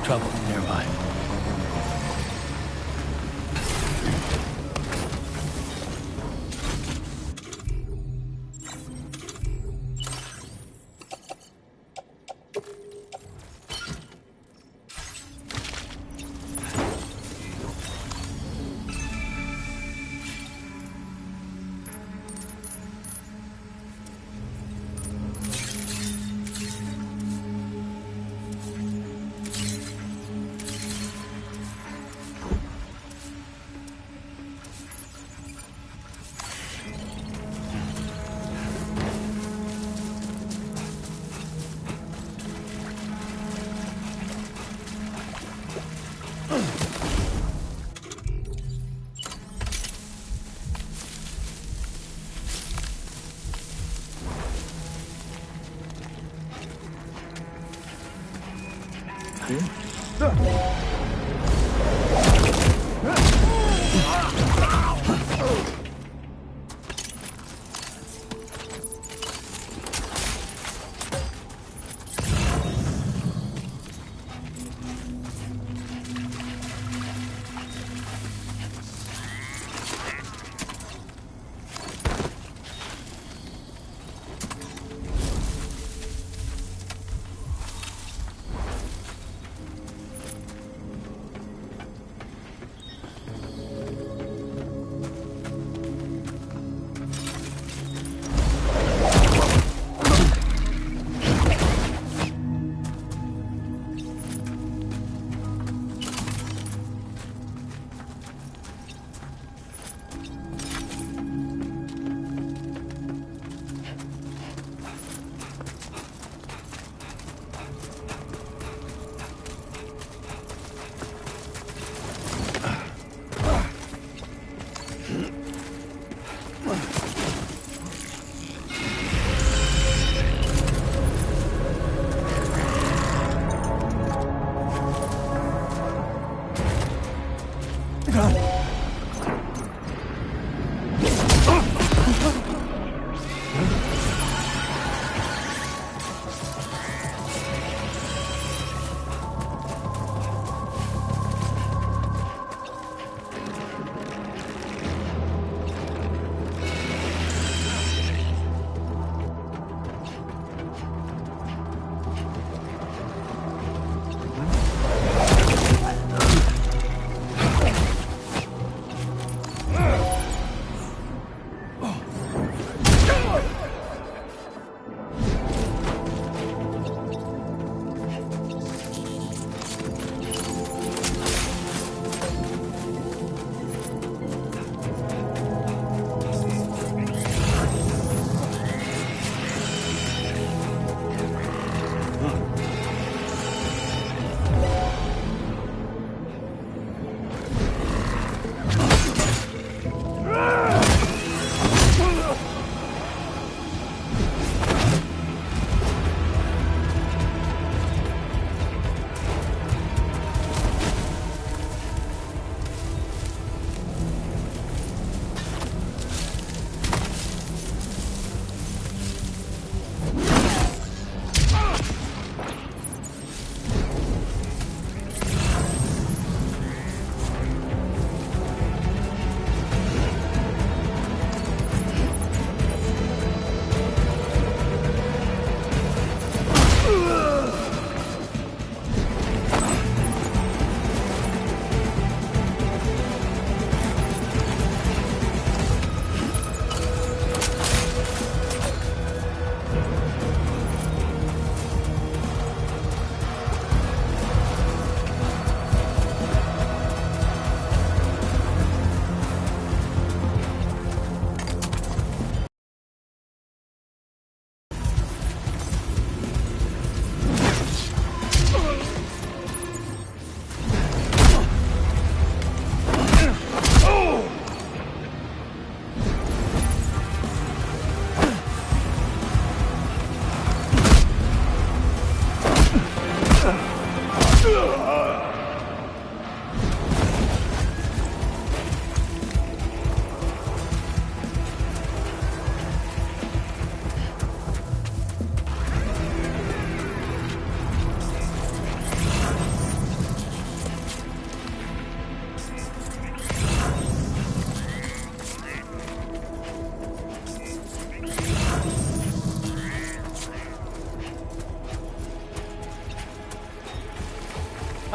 trouble nearby.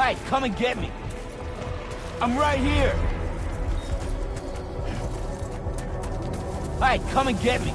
Hey, come and get me. I'm right here. Hey, come and get me.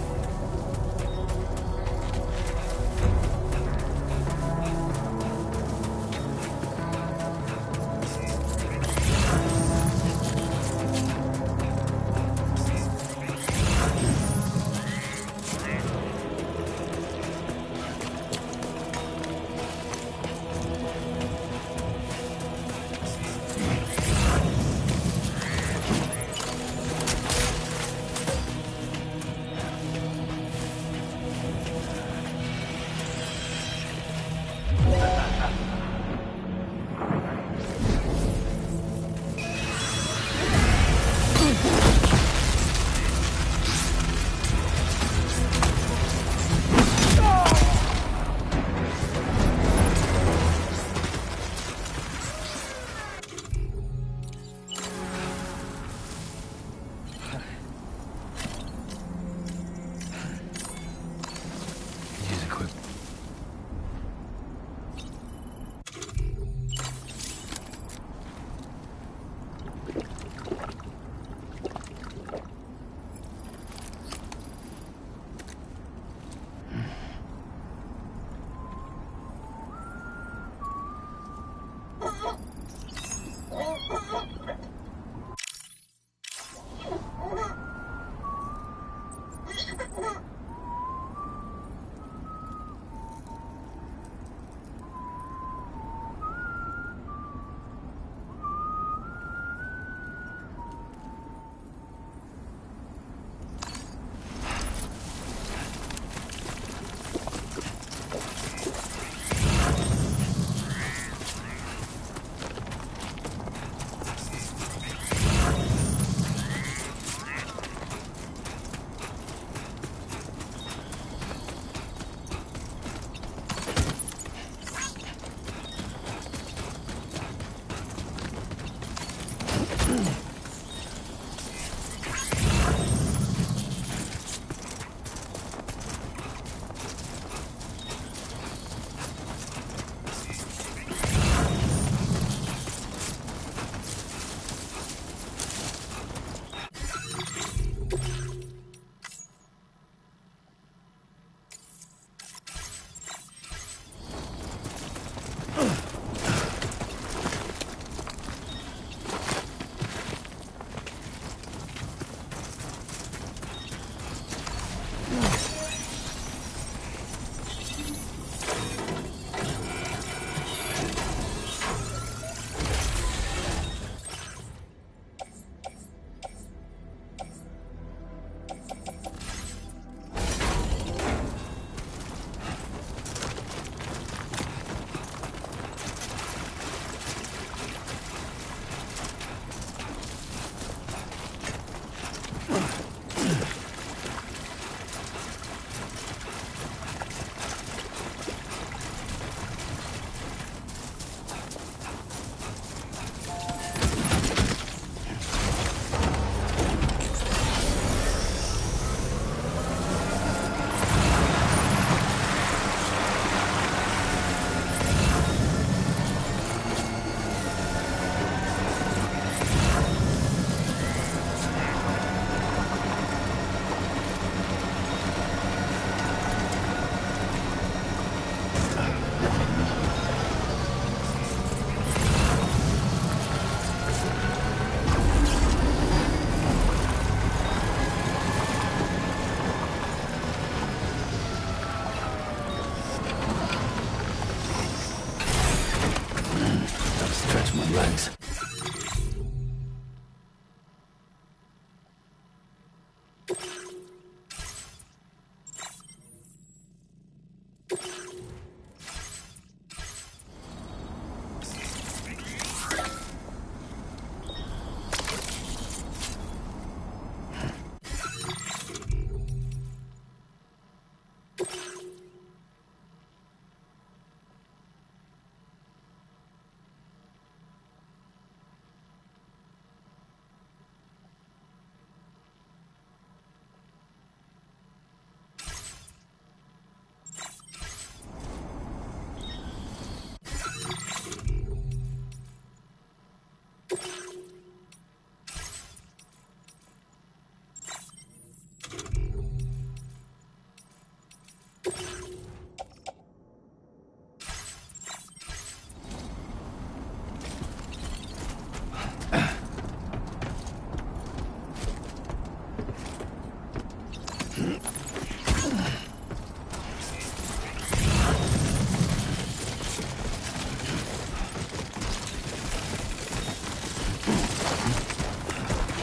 legs.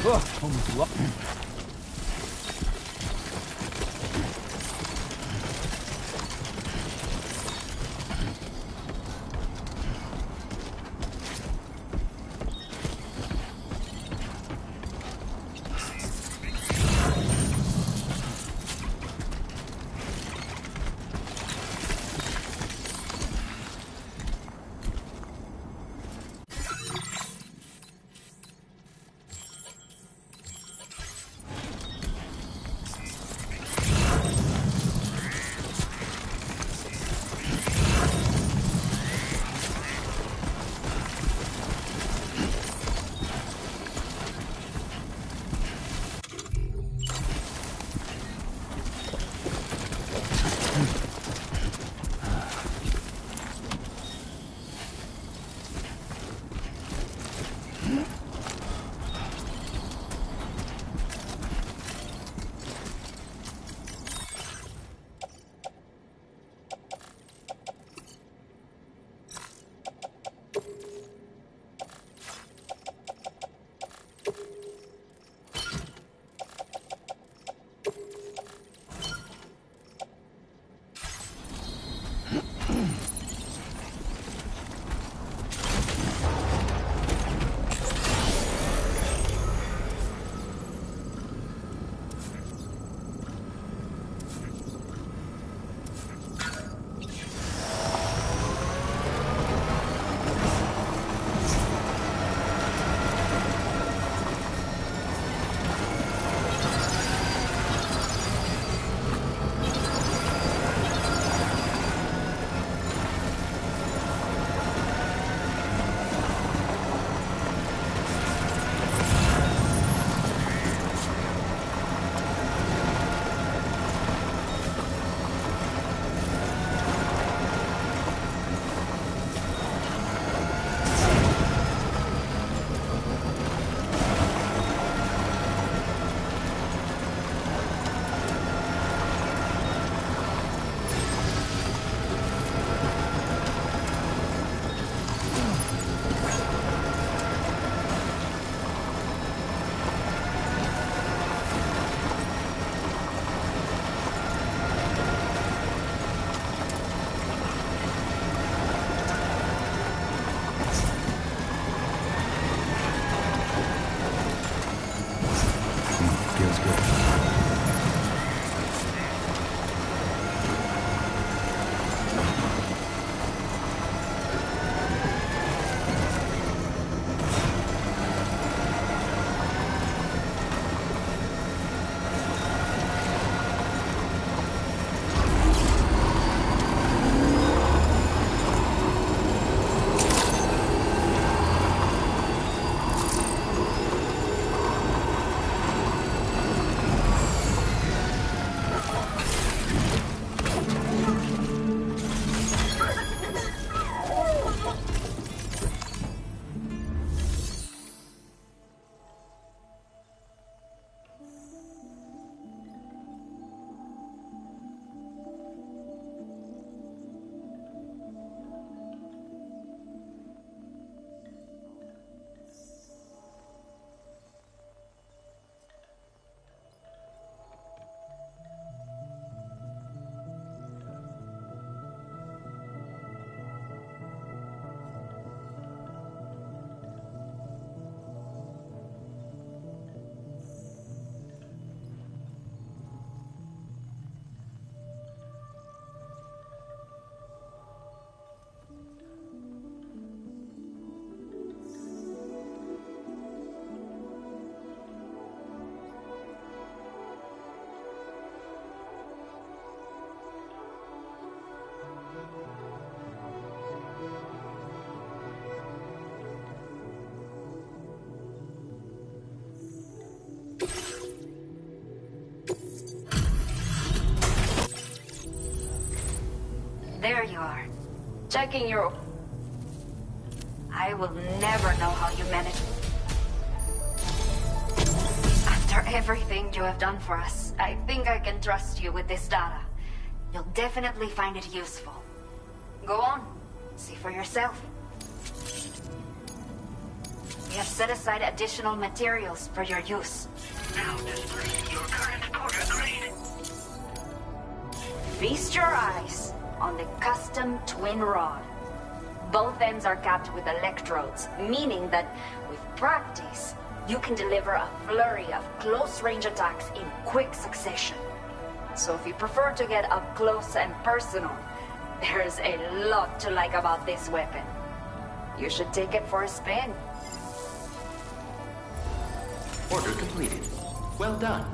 Oh, almost lost. There you are. Checking your... I will never know how you managed. After everything you have done for us, I think I can trust you with this data. You'll definitely find it useful. Go on. See for yourself. We have set aside additional materials for your use. Now display your current porter grade. Feast your eyes on the custom twin rod. Both ends are capped with electrodes, meaning that with practice, you can deliver a flurry of close-range attacks in quick succession. So if you prefer to get up close and personal, there's a lot to like about this weapon. You should take it for a spin. Order completed. Well done.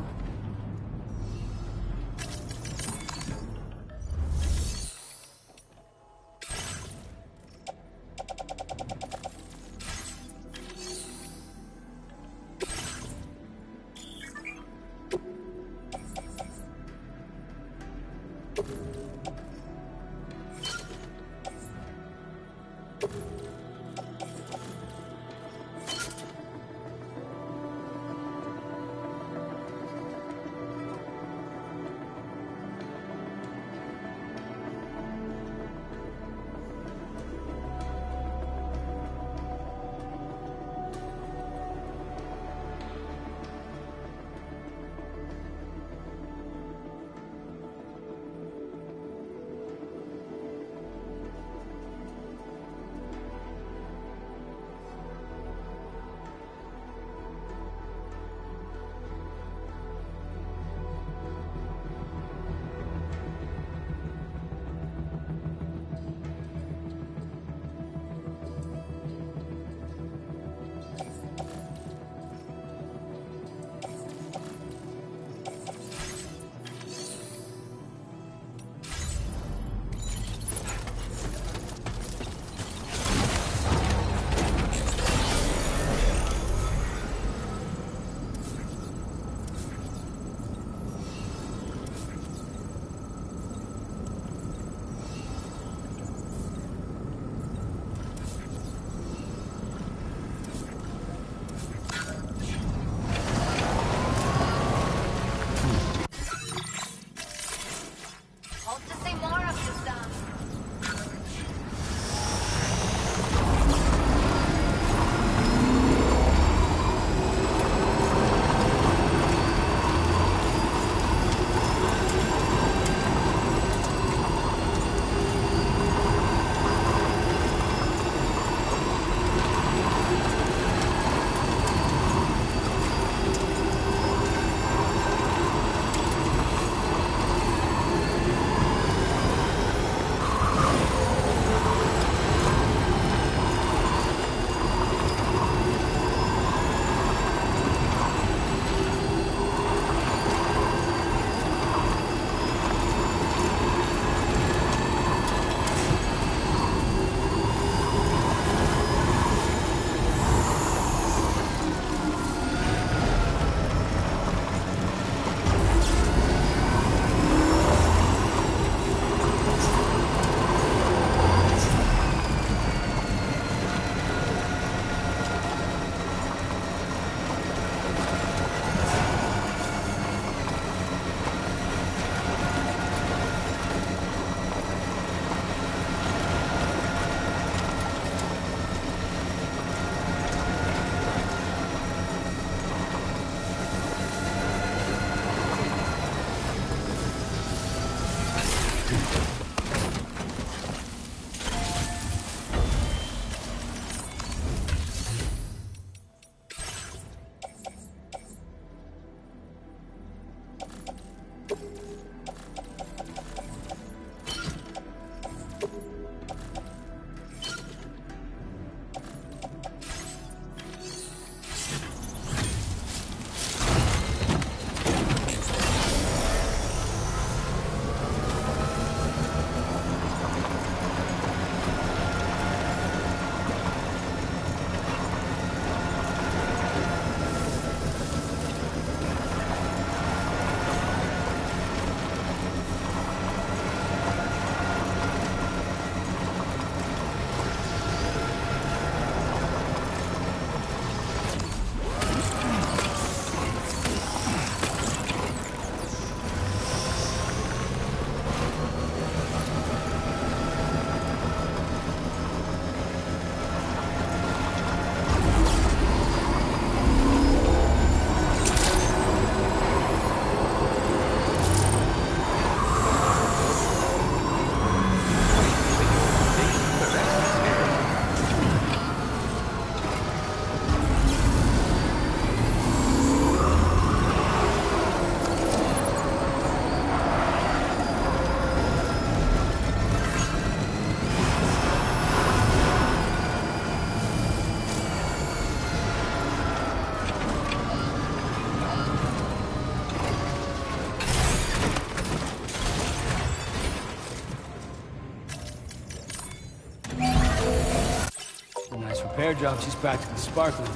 Repair job, she's practically sparkling.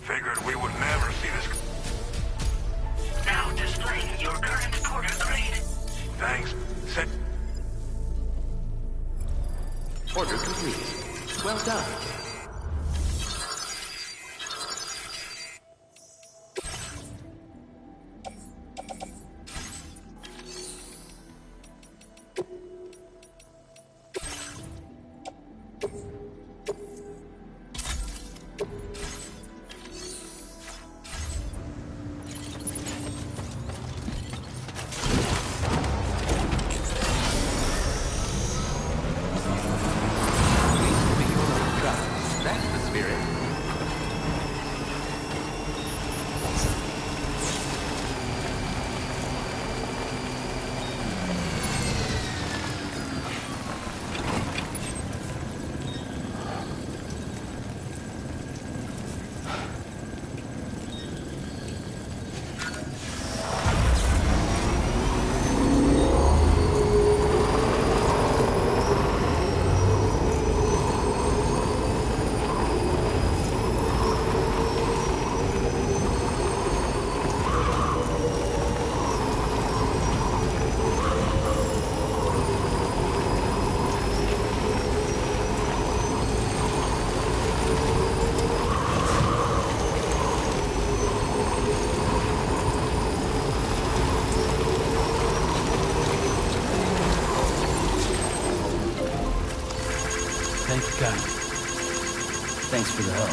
Figured we would never see this. Now displaying your current quarter grade. Thanks. Set. Order completed. Well done. That's the spirit. Thank you, God. Thanks for the help.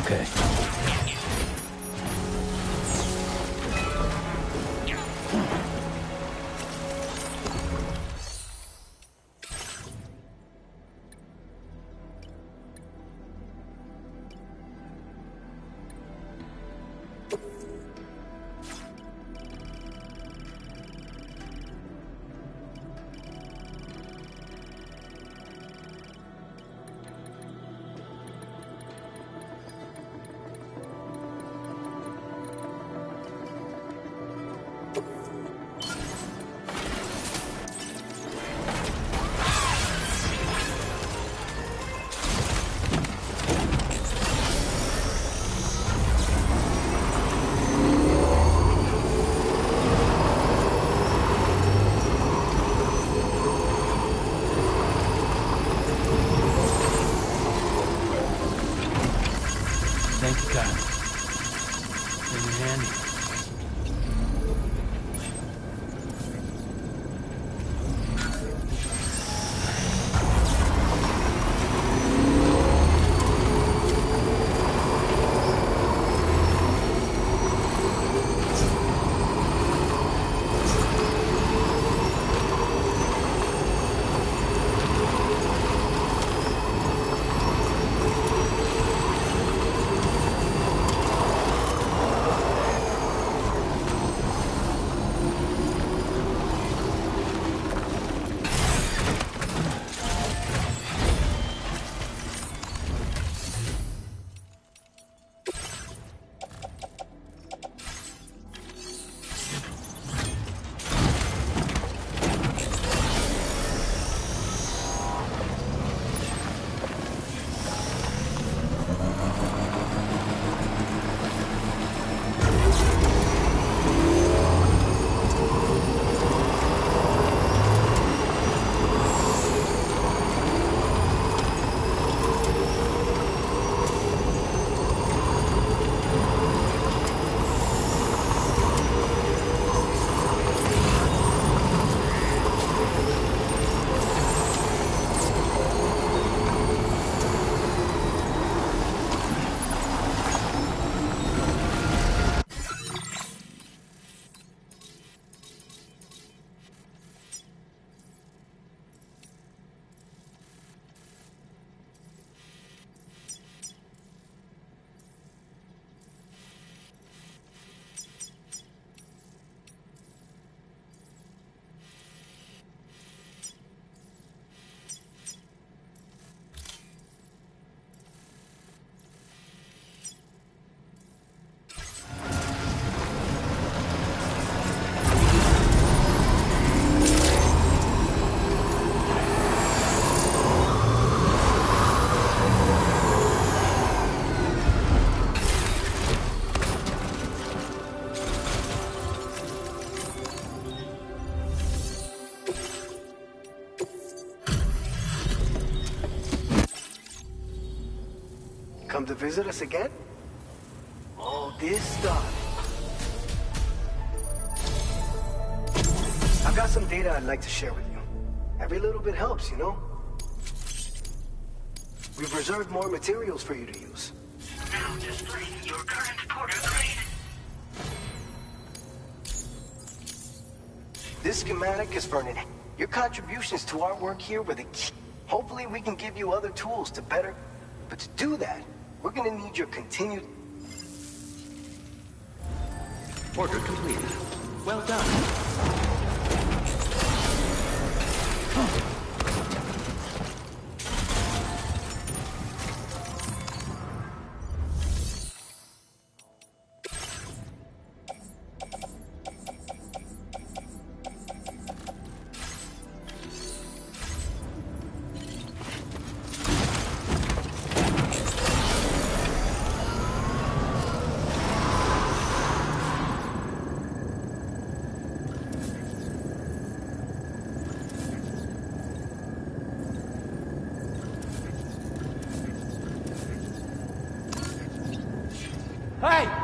Okay. Thank you, God. Give me a hand. Come to visit us again? All this stuff. I've got some data I'd like to share with you. Every little bit helps, you know? We've reserved more materials for you to use. Now displaying your current porter grade. This schematic is for your contributions to our work here were the key. Hopefully we can give you other tools to better... But to do that, we're gonna need your continued... Order completed. Well done. Hey!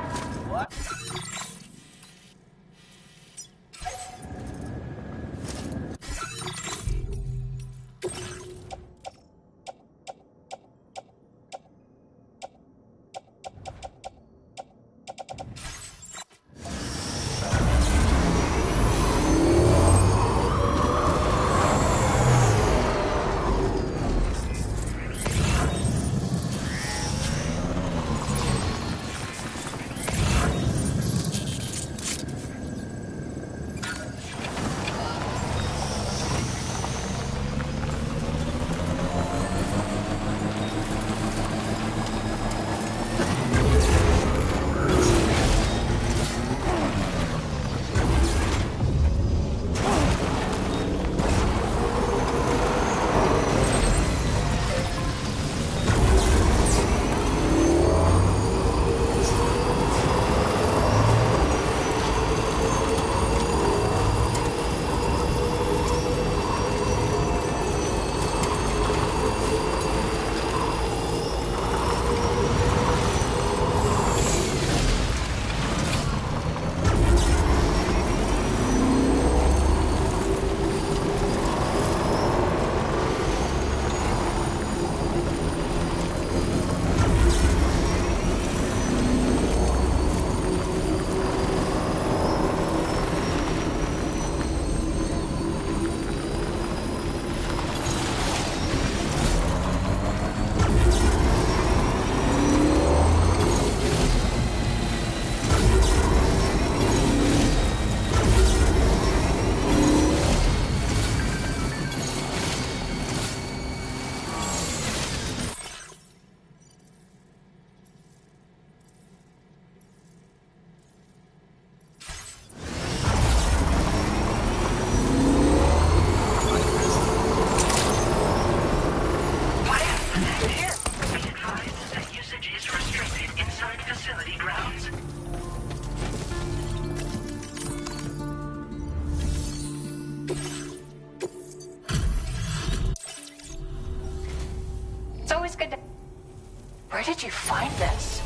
Where did you find this?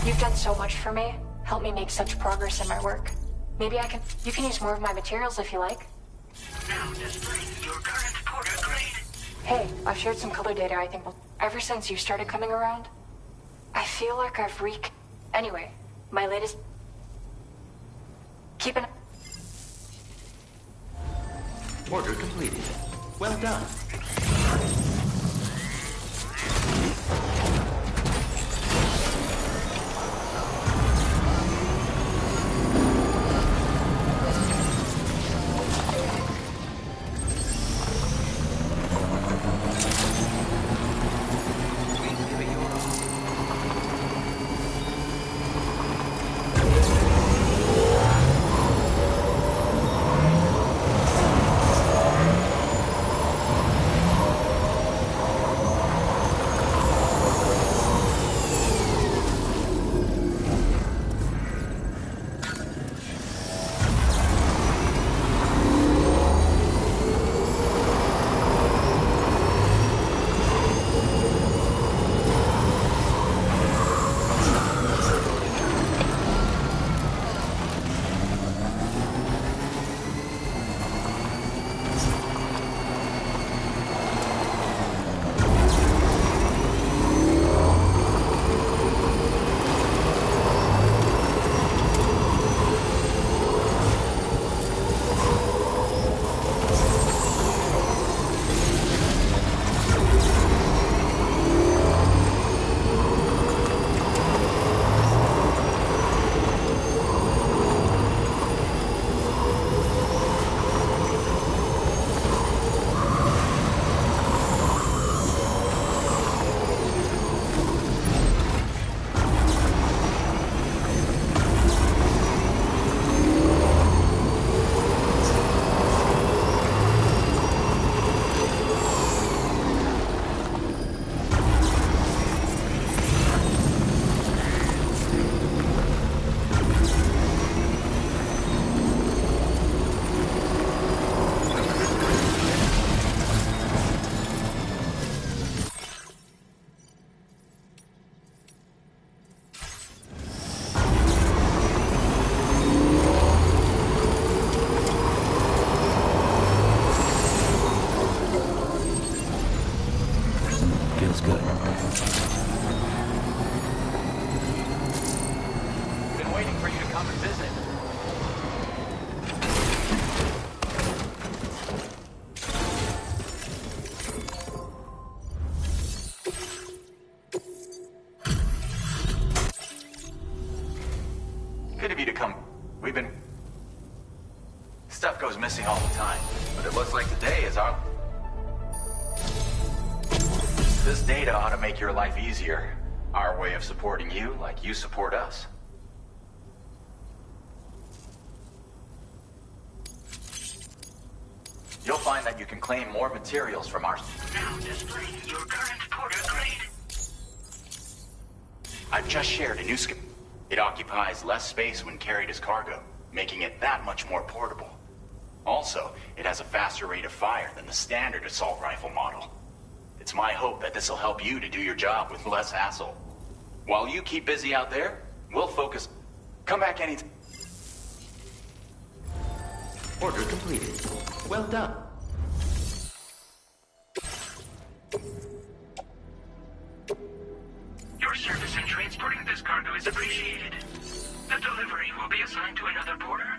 You've done so much for me. Helped me make such progress in my work. Maybe you can use more of my materials if you like. Now displaying your current porter grade. Hey, I've shared some color data I think ever since you started coming around. I feel like I've Anyway, my latest... Keep an... Order completed. Well done. Feels good. Been waiting for you to come and visit. Good of you to come. We've been... Stuff goes missing all the time, but it looks like today is our... This data ought to make your life easier. Our way of supporting you like you support us. You'll find that you can claim more materials from our... Now displaying your current porter grade. I've just shared a new skip. It occupies less space when carried as cargo, making it that much more portable. Also, it has a faster rate of fire than the standard assault rifle model. It's my hope that this will help you to do your job with less hassle. While you keep busy out there, we'll focus... Come back anytime. Order completed. Well done. Your service in transporting this cargo is appreciated. The delivery will be assigned to another porter.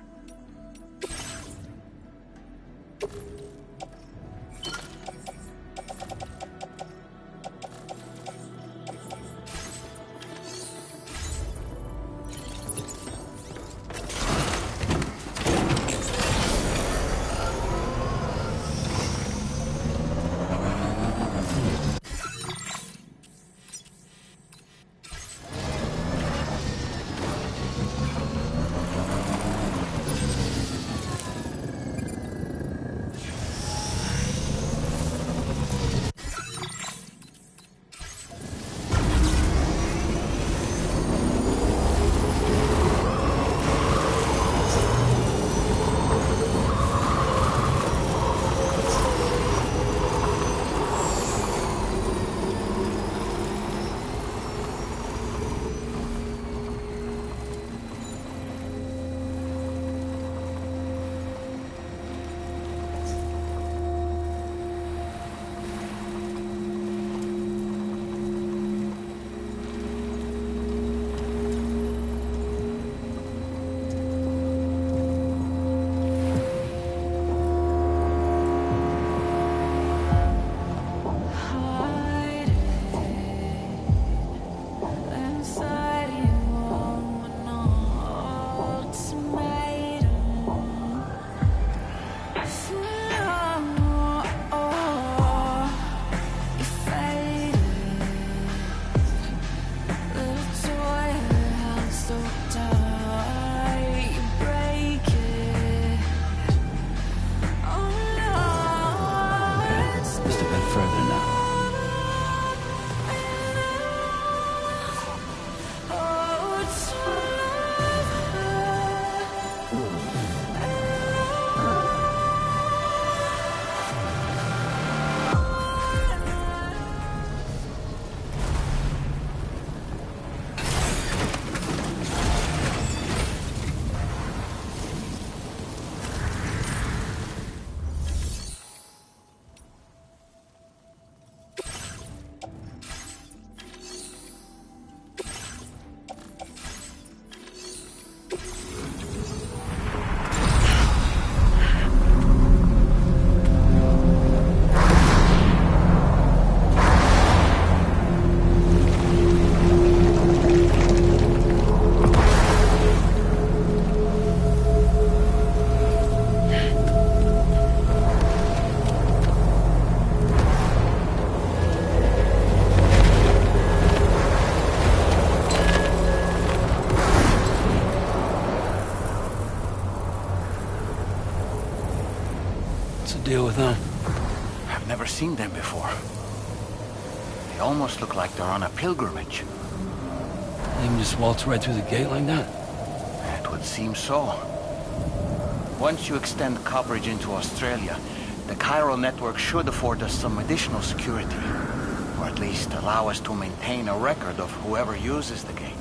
Deal with them. I've never seen them before. They almost look like they're on a pilgrimage. They can just waltz right through the gate like that? It would seem so. Once you extend coverage into Australia, the chiral network should afford us some additional security. Or at least allow us to maintain a record of whoever uses the gate.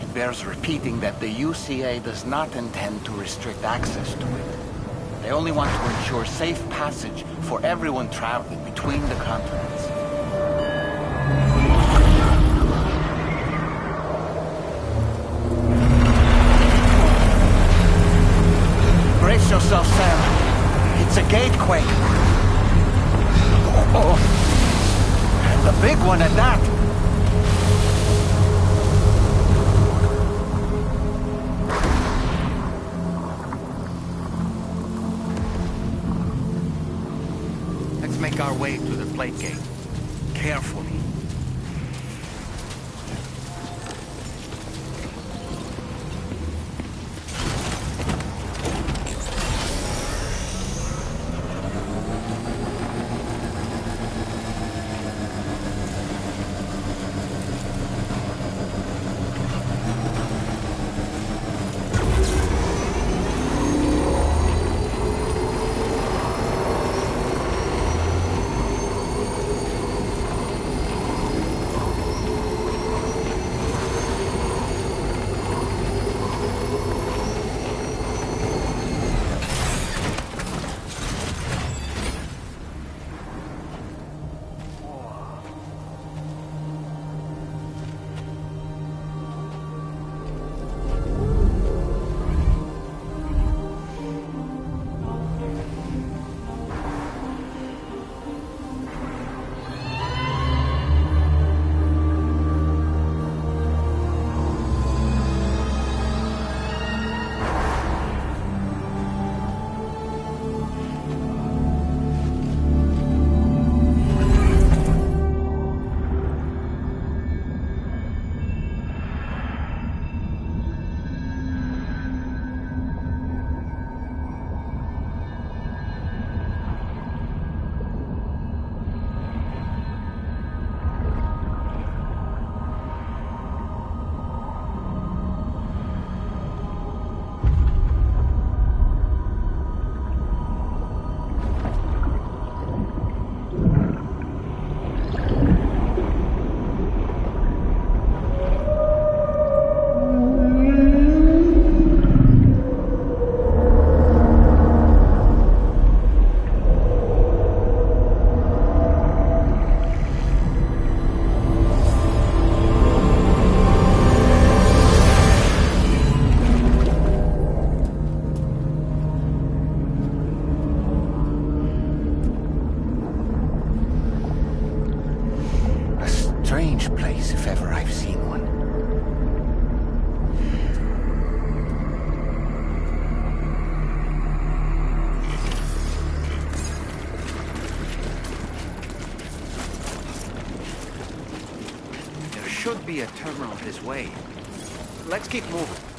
It bears repeating that the UCA does not intend to restrict access to it. They only want to ensure safe passage for everyone traveling between the continents. Brace yourself, Sam. It's a gatequake. Oh. And a big one at that. Let's make our way to the plate gate. Carefully. Strange place, if ever I've seen one. There should be a terminal this way. Let's keep moving.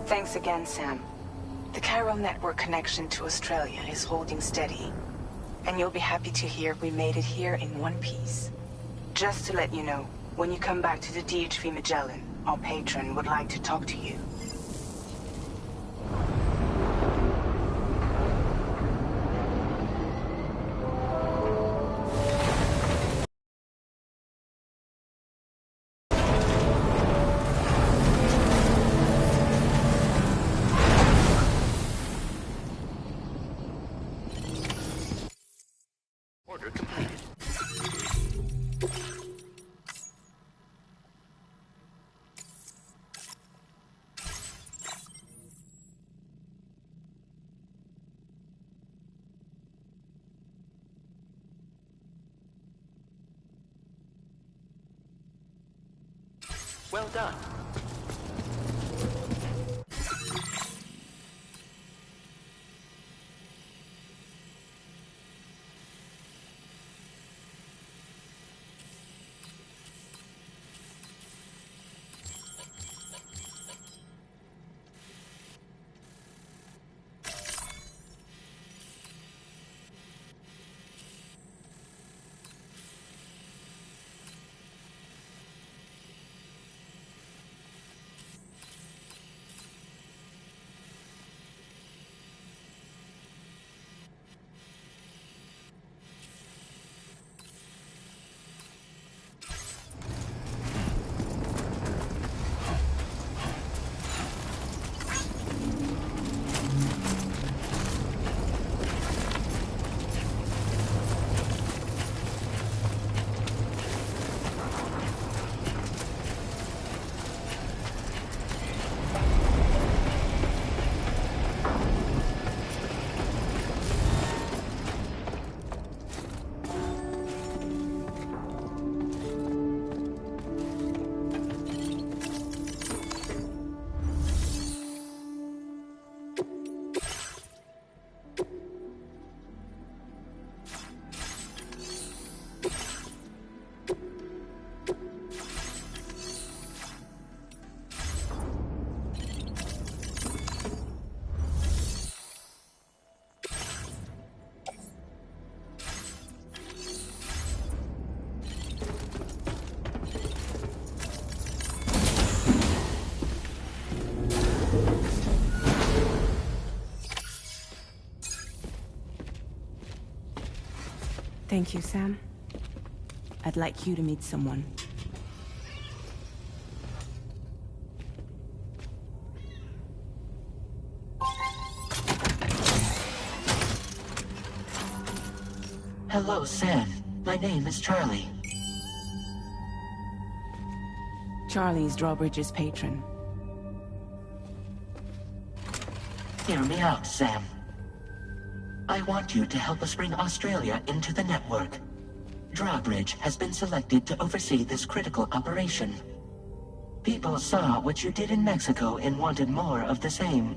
Thanks again, Sam. The chiral network connection to Australia is holding steady. And you'll be happy to hear we made it here in one piece. Just to let you know, when you come back to the DHV Magellan, our patron would like to talk to you. Well done. Thank you, Sam. I'd like you to meet someone. Hello, Sam. My name is Charlie. Charlie's Drawbridge's patron. Hear me out, Sam. I want you to help us bring Australia into the network. Drawbridge has been selected to oversee this critical operation. People saw what you did in Mexico and wanted more of the same.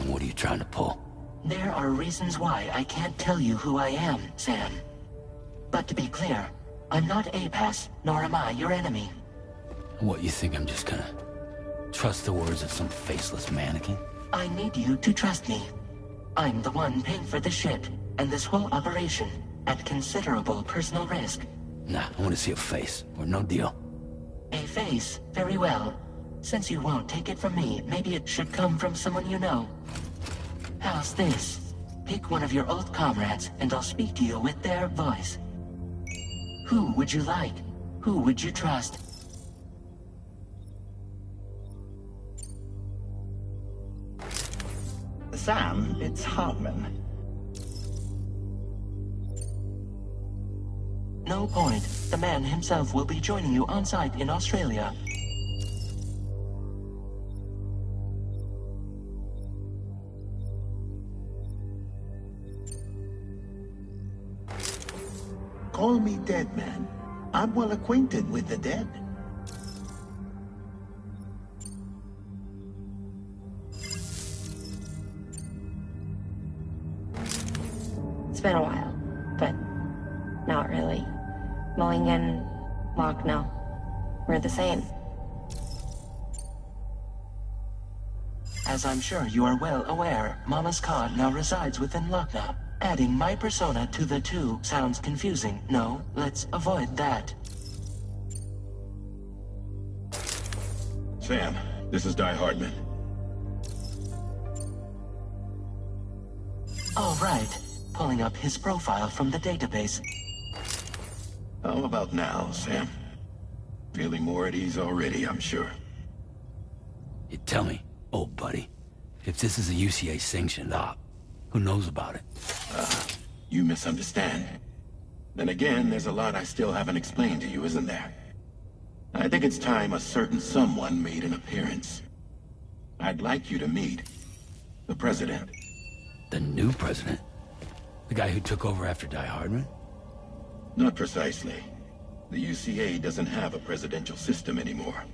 What are you trying to pull? There are reasons why I can't tell you who I am, Sam. But to be clear, I'm not APAS, nor am I your enemy. What, you think I'm just gonna trust the words of some faceless mannequin? I need you to trust me. I'm the one paying for the shit, and this whole operation, at considerable personal risk. Nah, I want to see a face, or no deal. A face? Very well. Since you won't take it from me, maybe it should come from someone you know. How's this? Pick one of your old comrades, and I'll speak to you with their voice. Who would you like? Who would you trust? Sam, it's Hartman. No point. The man himself will be joining you on site in Australia. Call me Dead Man. I'm well acquainted with the dead. It's been a while, but not really. Mulligan, Lochno, we're the same. As I'm sure you are well aware, Mama's car now resides within Lochna. Adding my persona to the two sounds confusing. No, let's avoid that. Sam, this is Di Hartman. All right. Pulling up his profile from the database. How about now, Sam? Feeling more at ease already, I'm sure. You tell me, old buddy, if this is a UCA-sanctioned op, who knows about it? You misunderstand. Then again, there's a lot I still haven't explained to you, isn't there? I think it's time a certain someone made an appearance. I'd like you to meet the president. The new president? The guy who took over after Die Hardman? Not precisely. The UCA doesn't have a presidential system anymore.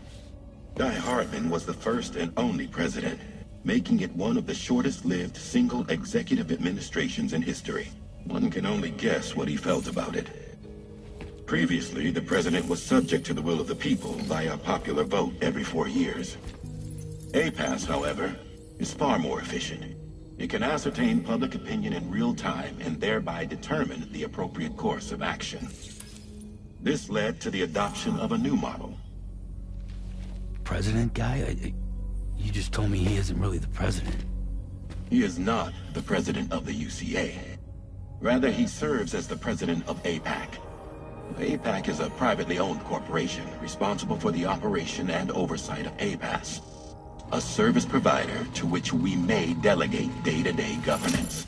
Die Hardman was the first and only president, making it one of the shortest-lived single executive administrations in history. One can only guess what he felt about it. Previously, the president was subject to the will of the people via a popular vote every 4 years. APAS, however, is far more efficient. It can ascertain public opinion in real time and thereby determine the appropriate course of action. This led to the adoption of a new model. President guy? You just told me he isn't really the president. He is not the president of the UCA. Rather, he serves as the president of APAC. APAC is a privately owned corporation responsible for the operation and oversight of APAS, a service provider to which we may delegate day-to-day governance.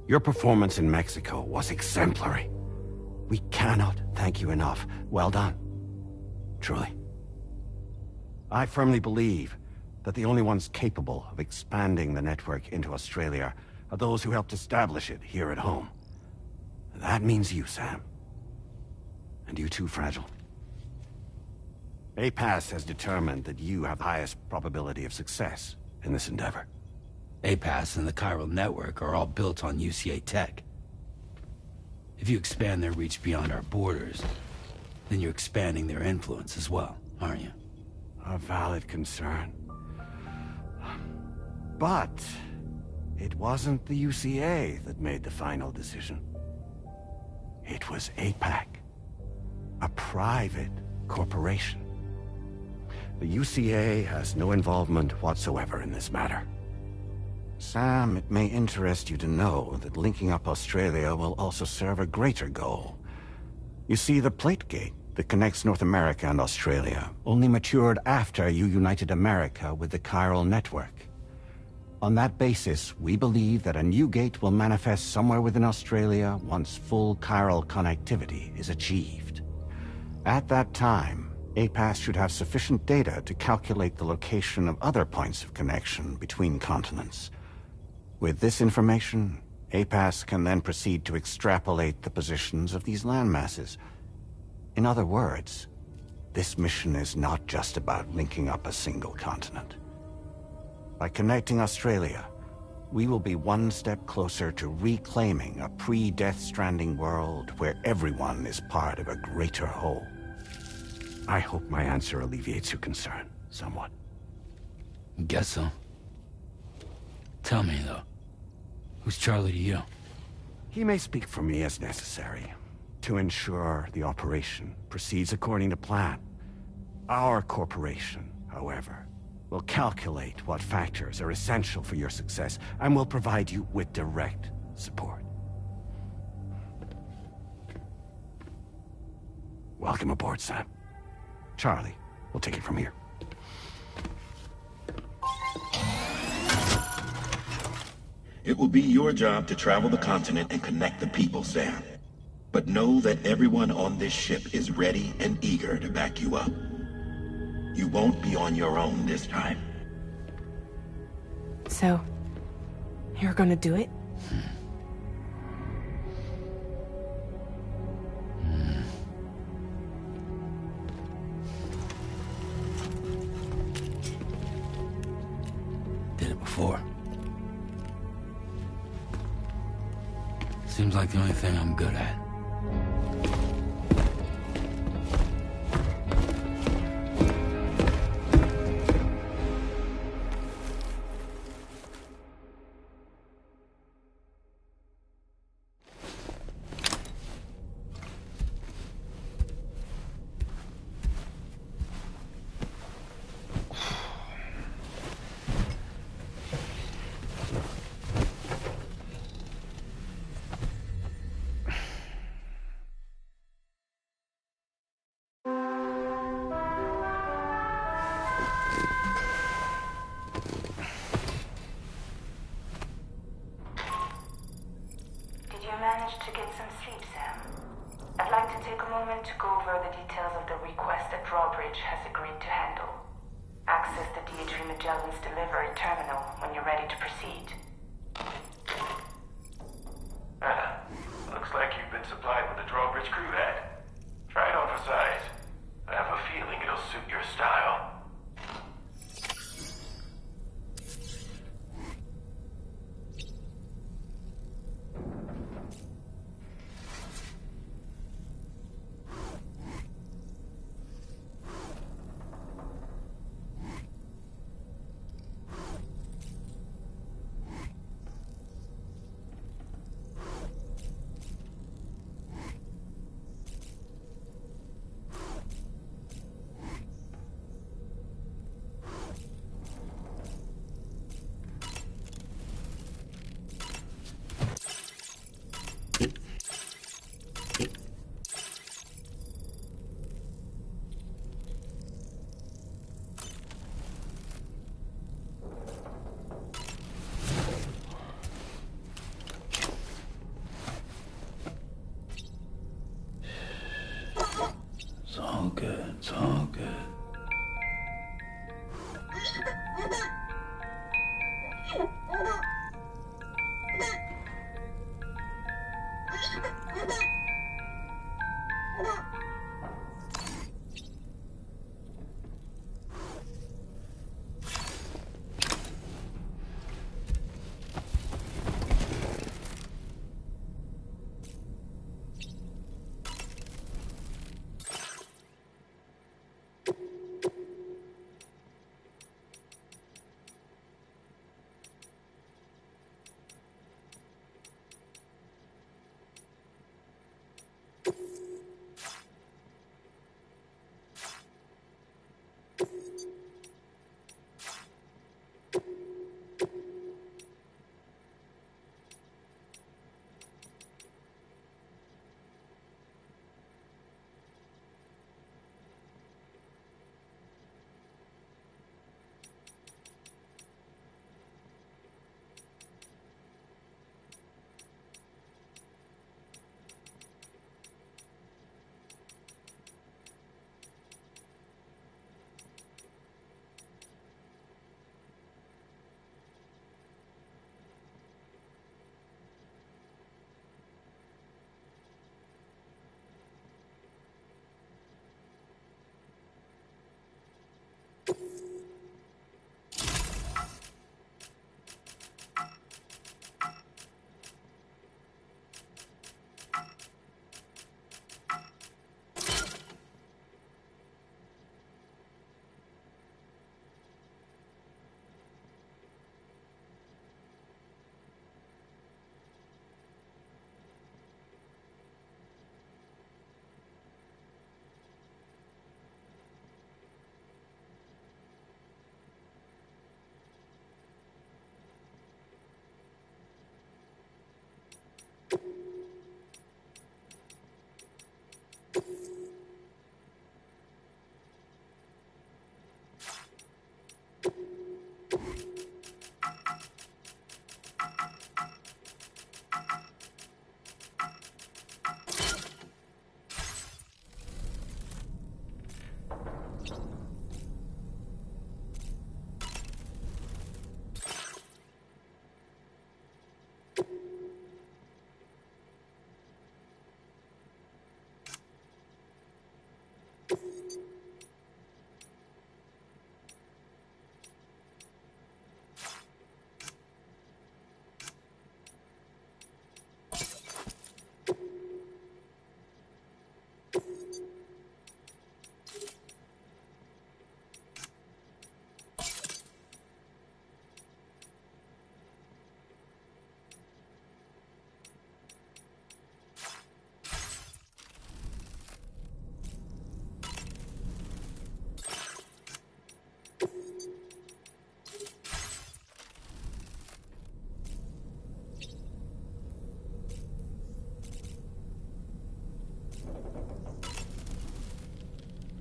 Your performance in Mexico was exemplary. We cannot thank you enough. Well done. Truly. I firmly believe that the only ones capable of expanding the network into Australia are those who helped establish it here at home. That means you, Sam. And you too, Fragile. APAS has determined that you have the highest probability of success in this endeavor. APAS and the chiral network are all built on UCA tech. If you expand their reach beyond our borders, then you're expanding their influence as well, aren't you? A valid concern. But it wasn't the UCA that made the final decision. It was APAC, a private corporation. The UCA has no involvement whatsoever in this matter. Sam, it may interest you to know that linking up Australia will also serve a greater goal. You see, the plate gate that connects North America and Australia only matured after you united America with the chiral network. On that basis, we believe that a new gate will manifest somewhere within Australia once full chiral connectivity is achieved. At that time, APAS should have sufficient data to calculate the location of other points of connection between continents. With this information, APAS can then proceed to extrapolate the positions of these landmasses. In other words, this mission is not just about linking up a single continent. By connecting Australia, we will be one step closer to reclaiming a pre-Death Stranding world where everyone is part of a greater whole. I hope my answer alleviates your concern somewhat. Guess so. Tell me, though. Who's Charlie to you? He may speak for me as necessary, to ensure the operation proceeds according to plan. Our corporation, however, will calculate what factors are essential for your success, and will provide you with direct support. Welcome aboard, Sam. Charlie, we'll take it from here. It will be your job to travel the continent and connect the people, Sam. But know that everyone on this ship is ready and eager to back you up. You won't be on your own this time. So, you're gonna do it? Did it before. Seems like the only thing I'm good at. Did you manage to get some sleep, Sam? I'd like to take a moment to go over the details of the request that Drawbridge has agreed to handle. Access the D.H. Magellan's delivery terminal when you're ready to proceed. Looks like you've been supplied with the Drawbridge crew hat. Try it on for size. I have a feeling it'll suit your style. It's all good. It's all good.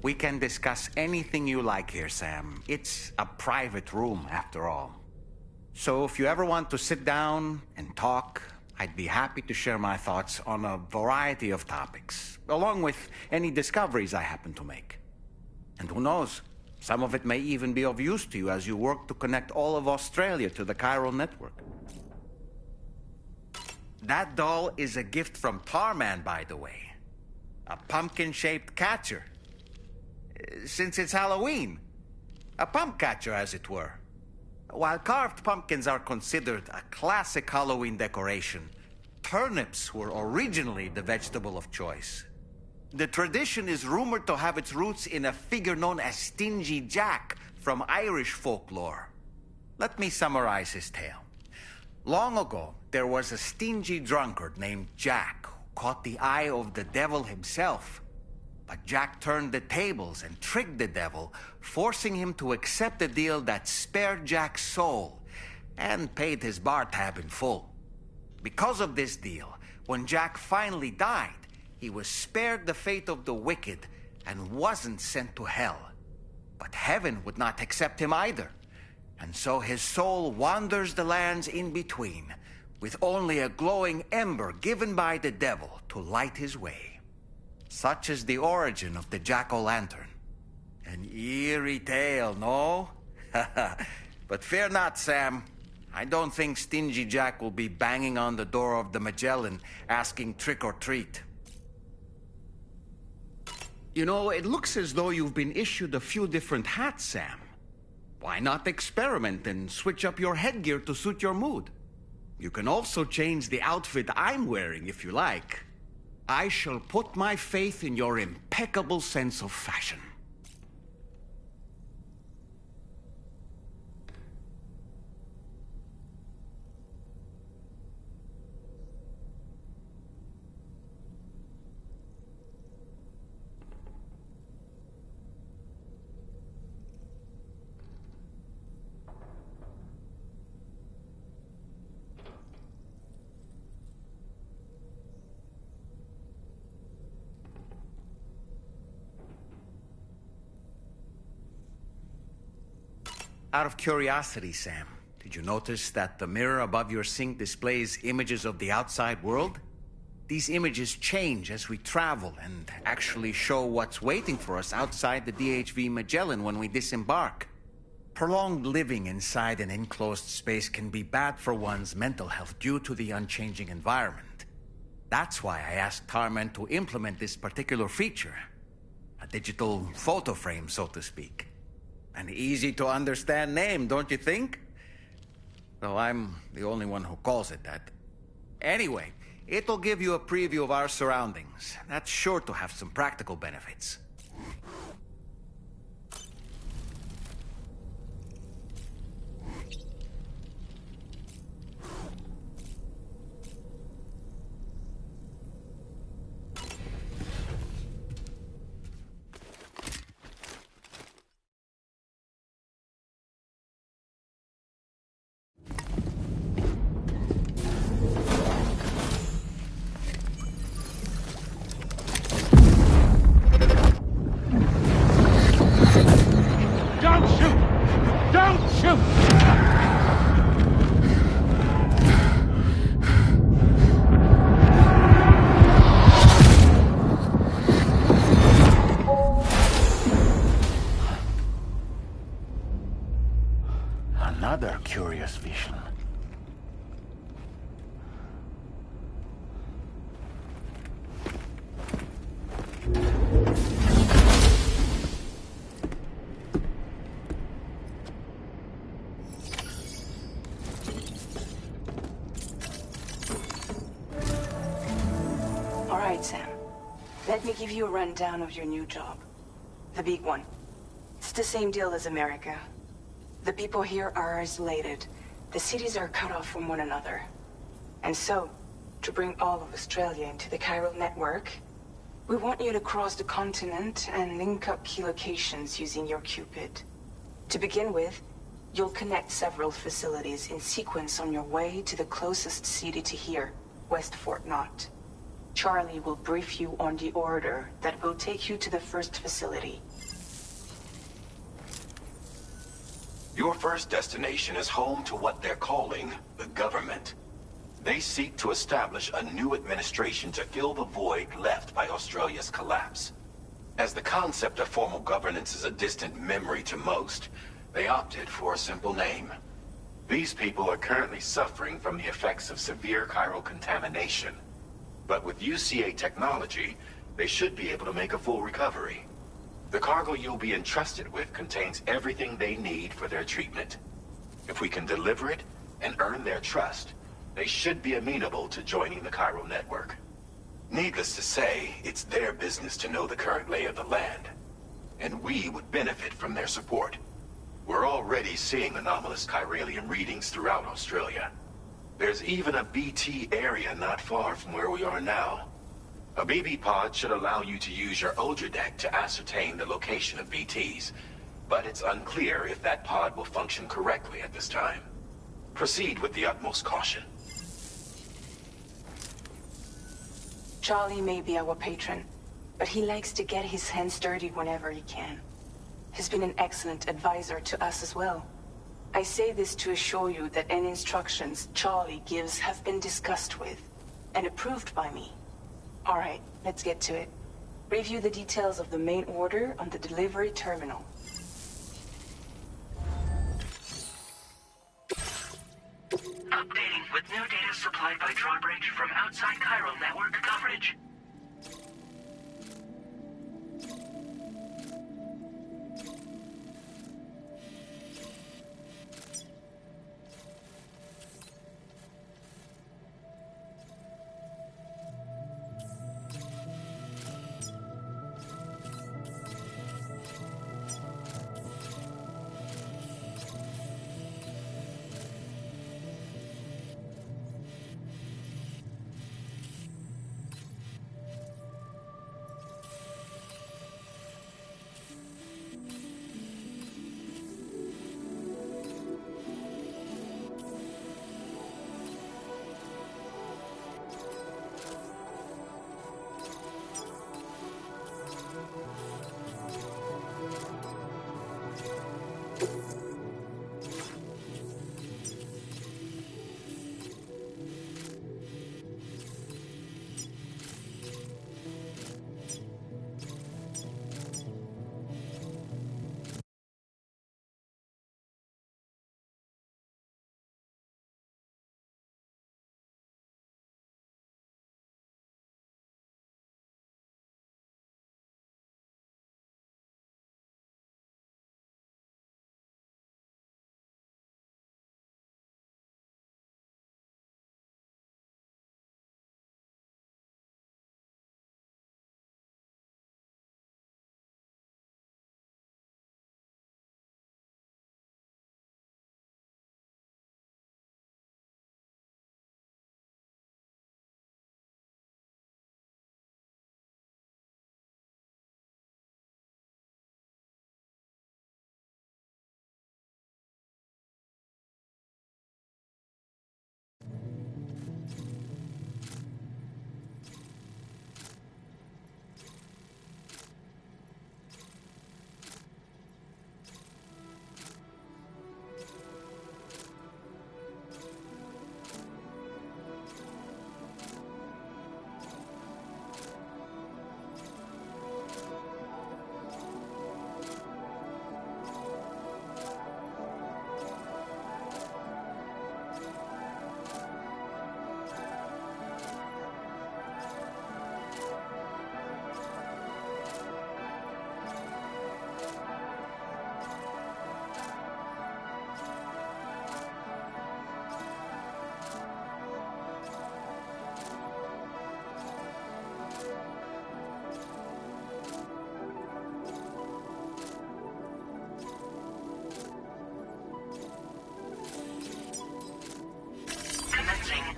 We can discuss anything you like here, Sam. It's a private room, after all. So if you ever want to sit down and talk, I'd be happy to share my thoughts on a variety of topics, along with any discoveries I happen to make. And who knows, some of it may even be of use to you as you work to connect all of Australia to the chiral network. That doll is a gift from Tarman, by the way. A pumpkin-shaped catcher. Since it's Halloween. A pump catcher, as it were. While carved pumpkins are considered a classic Halloween decoration, turnips were originally the vegetable of choice. The tradition is rumored to have its roots in a figure known as Stingy Jack from Irish folklore. Let me summarize his tale. Long ago, there was a stingy drunkard named Jack who caught the eye of the devil himself. But Jack turned the tables and tricked the devil, forcing him to accept a deal that spared Jack's soul and paid his bar tab in full. Because of this deal, when Jack finally died, he was spared the fate of the wicked and wasn't sent to hell. But heaven would not accept him either. And so his soul wanders the lands in between, with only a glowing ember given by the devil to light his way. Such is the origin of the jack-o'-lantern. An eerie tale, no? But fear not, Sam. I don't think Stingy Jack will be banging on the door of the Magellan, asking trick or treat. You know, it looks as though you've been issued a few different hats, Sam. Why not experiment and switch up your headgear to suit your mood? You can also change the outfit I'm wearing if you like. I shall put my faith in your impeccable sense of fashion. Out of curiosity, Sam, did you notice that the mirror above your sink displays images of the outside world? These images change as we travel and actually show what's waiting for us outside the DHV Magellan when we disembark. Prolonged living inside an enclosed space can be bad for one's mental health due to the unchanging environment. That's why I asked Tarman to implement this particular feature. A digital photo frame, so to speak. An easy-to-understand name, don't you think? Though I'm the only one who calls it that. Anyway, it'll give you a preview of our surroundings. That's sure to have some practical benefits. Another curious vision. All right, Sam. Let me give you a rundown of your new job. The big one. It's the same deal as America. The people here are isolated. The cities are cut off from one another. And so, to bring all of Australia into the chiral network, we want you to cross the continent and link up key locations using your Cupid. To begin with, you'll connect several facilities in sequence on your way to the closest city to here, West Fort Knott. Charlie will brief you on the order that will take you to the first facility. Your first destination is home to what they're calling the government. They seek to establish a new administration to fill the void left by Australia's collapse. As the concept of formal governance is a distant memory to most, they opted for a simple name. These people are currently suffering from the effects of severe chiral contamination. But with UCA technology, they should be able to make a full recovery. The cargo you'll be entrusted with contains everything they need for their treatment. If we can deliver it and earn their trust, they should be amenable to joining the chiral network. Needless to say, it's their business to know the current lay of the land, and we would benefit from their support. We're already seeing anomalous chiralium readings throughout Australia. There's even a BT area not far from where we are now. A BB pod should allow you to use your Ultra deck to ascertain the location of BTs, but it's unclear if that pod will function correctly at this time. Proceed with the utmost caution. Charlie may be our patron, but he likes to get his hands dirty whenever he can. He's been an excellent advisor to us as well. I say this to assure you that any instructions Charlie gives have been discussed with and approved by me. All right, let's get to it. Review the details of the main order on the delivery terminal. Updating with new data supplied by drawbridge from outside chiral network coverage.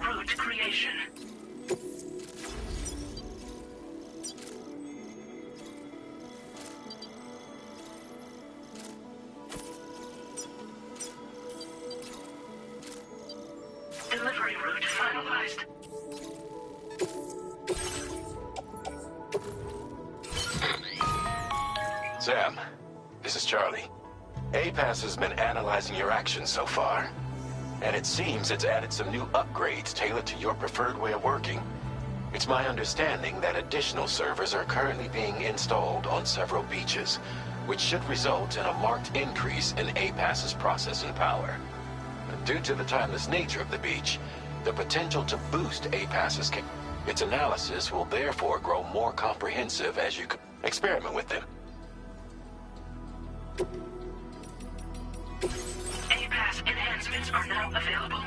Route creation. Delivery route finalized. Sam, this is Charlie. APAS has been analyzing your actions so far. And it seems it's added some new upgrades tailored to your preferred way of working. It's my understanding that additional servers are currently being installed on several beaches, which should result in a marked increase in APAS's processing power. Due to the timeless nature of the beach, the potential to boost APAS's its analysis will therefore grow more comprehensive as you experiment with them. APAS enhancements are now available.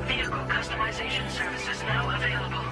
Vehicle customization services now available.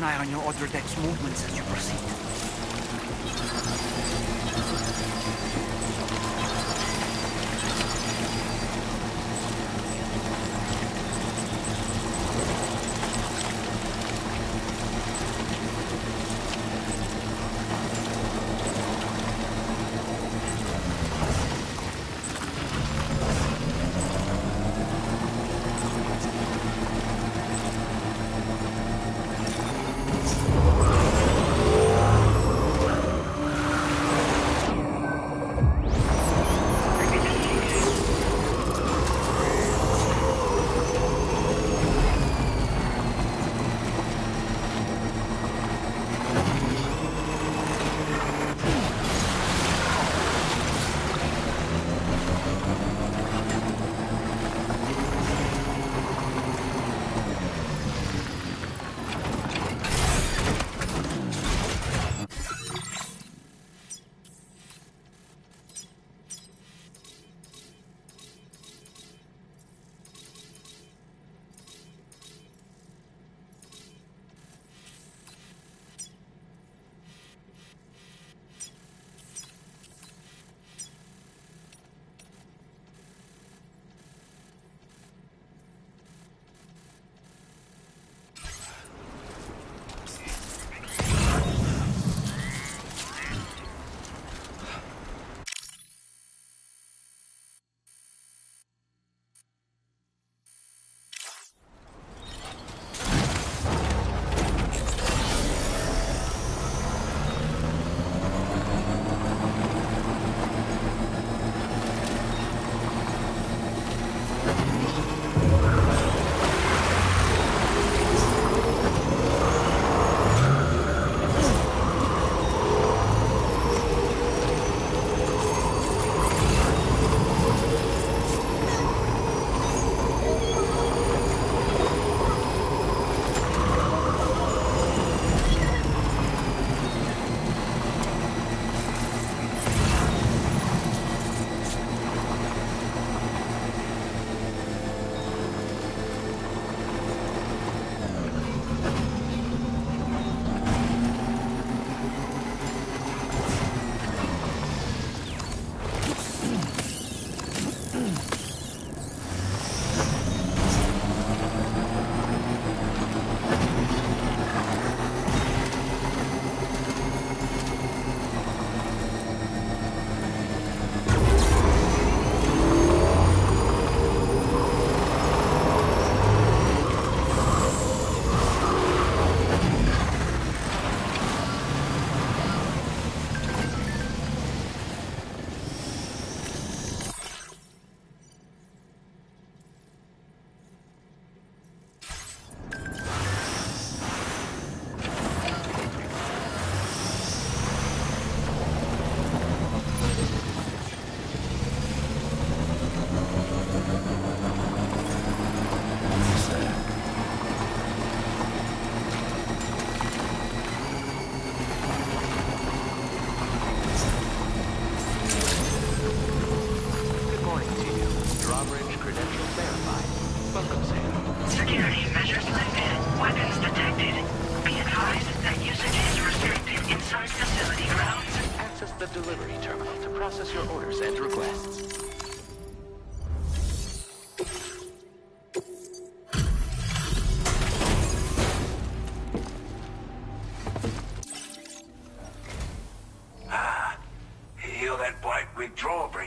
eye on your order deck's movements as you proceed.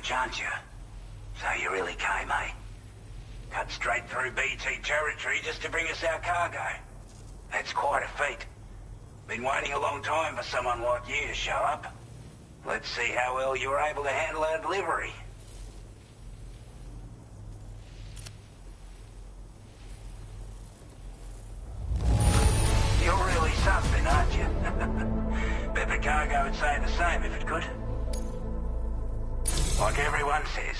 Aren't you? So you really came, eh? Cut straight through BT territory just to bring us our cargo. That's quite a feat. Been waiting a long time for someone like you to show up. Let's see how well you were able to handle our delivery. You're really something, aren't you? Bet the cargo would say the same if it could. Like everyone says,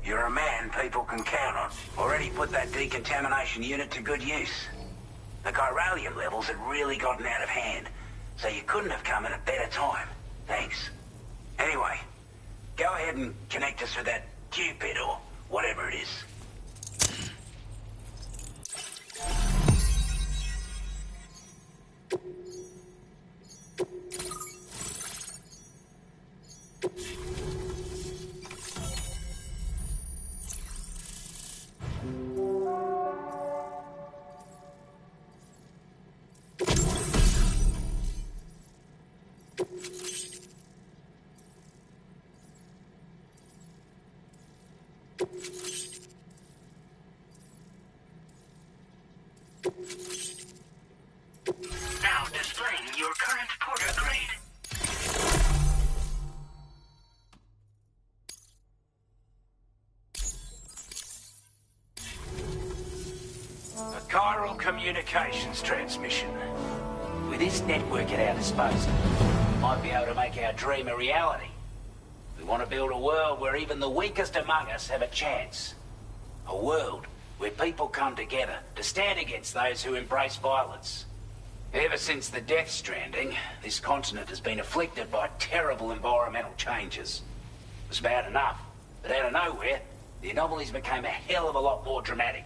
you're a man people can count on. Already put that decontamination unit to good use. The chiralium levels had really gotten out of hand, so you couldn't have come at a better time. Thanks. Anyway, go ahead and connect us with that Cupid or whatever it is. Now displaying your current porter grade. A chiral communications transmission. With this network at our disposal, we might be able to make our dream a reality. We want to build a world where even the weakest among us have a chance. A world where people come together to stand against those who embrace violence. Ever since the Death Stranding, this continent has been afflicted by terrible environmental changes. It was bad enough, but out of nowhere, the anomalies became a hell of a lot more dramatic.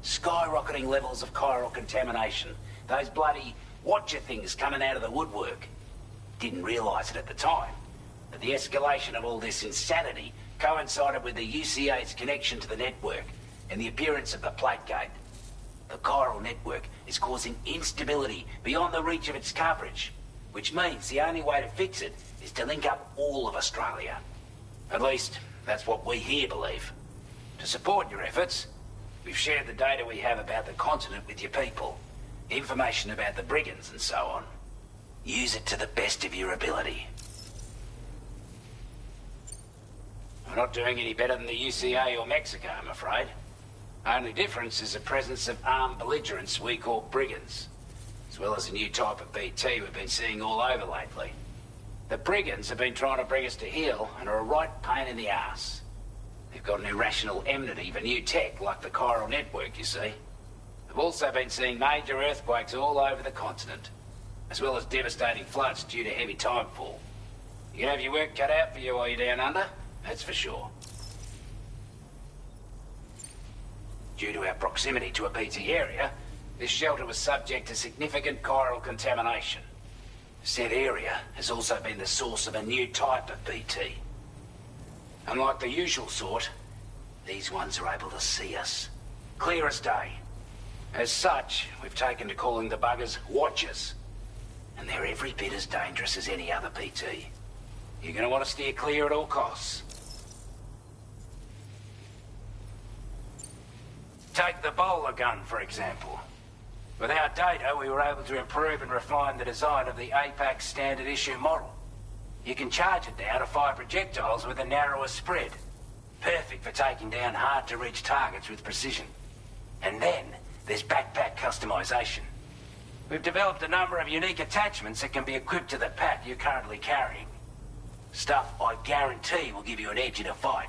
Skyrocketing levels of chiral contamination. Those bloody watcher things coming out of the woodwork. Didn't realise it at the time, but the escalation of all this insanity coincided with the UCA's connection to the network and the appearance of the plate gate. The chiral network is causing instability beyond the reach of its coverage, which means the only way to fix it is to link up all of Australia. At least, that's what we here believe. To support your efforts, we've shared the data we have about the continent with your people. Information about the brigands and so on. Use it to the best of your ability. We're not doing any better than the UCA or Mexico, I'm afraid. Only difference is the presence of armed belligerents we call brigands, as well as a new type of BT we've been seeing all over lately. The brigands have been trying to bring us to heel and are a right pain in the ass. They've got an irrational enmity for new tech like the chiral network, you see. We've also been seeing major earthquakes all over the continent, as well as devastating floods due to heavy timefall. You can have your work cut out for you while you're down under, that's for sure. Due to our proximity to a BT area, this shelter was subject to significant chiral contamination. Said area has also been the source of a new type of BT. Unlike the usual sort, these ones are able to see us. Clear as day. As such, we've taken to calling the buggers Watchers. And they're every bit as dangerous as any other BT. You're gonna want to steer clear at all costs. Take the bowler gun, for example. With our data, we were able to improve and refine the design of the APAC standard issue model. You can charge it now to fire projectiles with a narrower spread. Perfect for taking down hard-to-reach targets with precision. And then, there's backpack customization. We've developed a number of unique attachments that can be equipped to the pack you're currently carrying. Stuff I guarantee will give you an edge in a fight.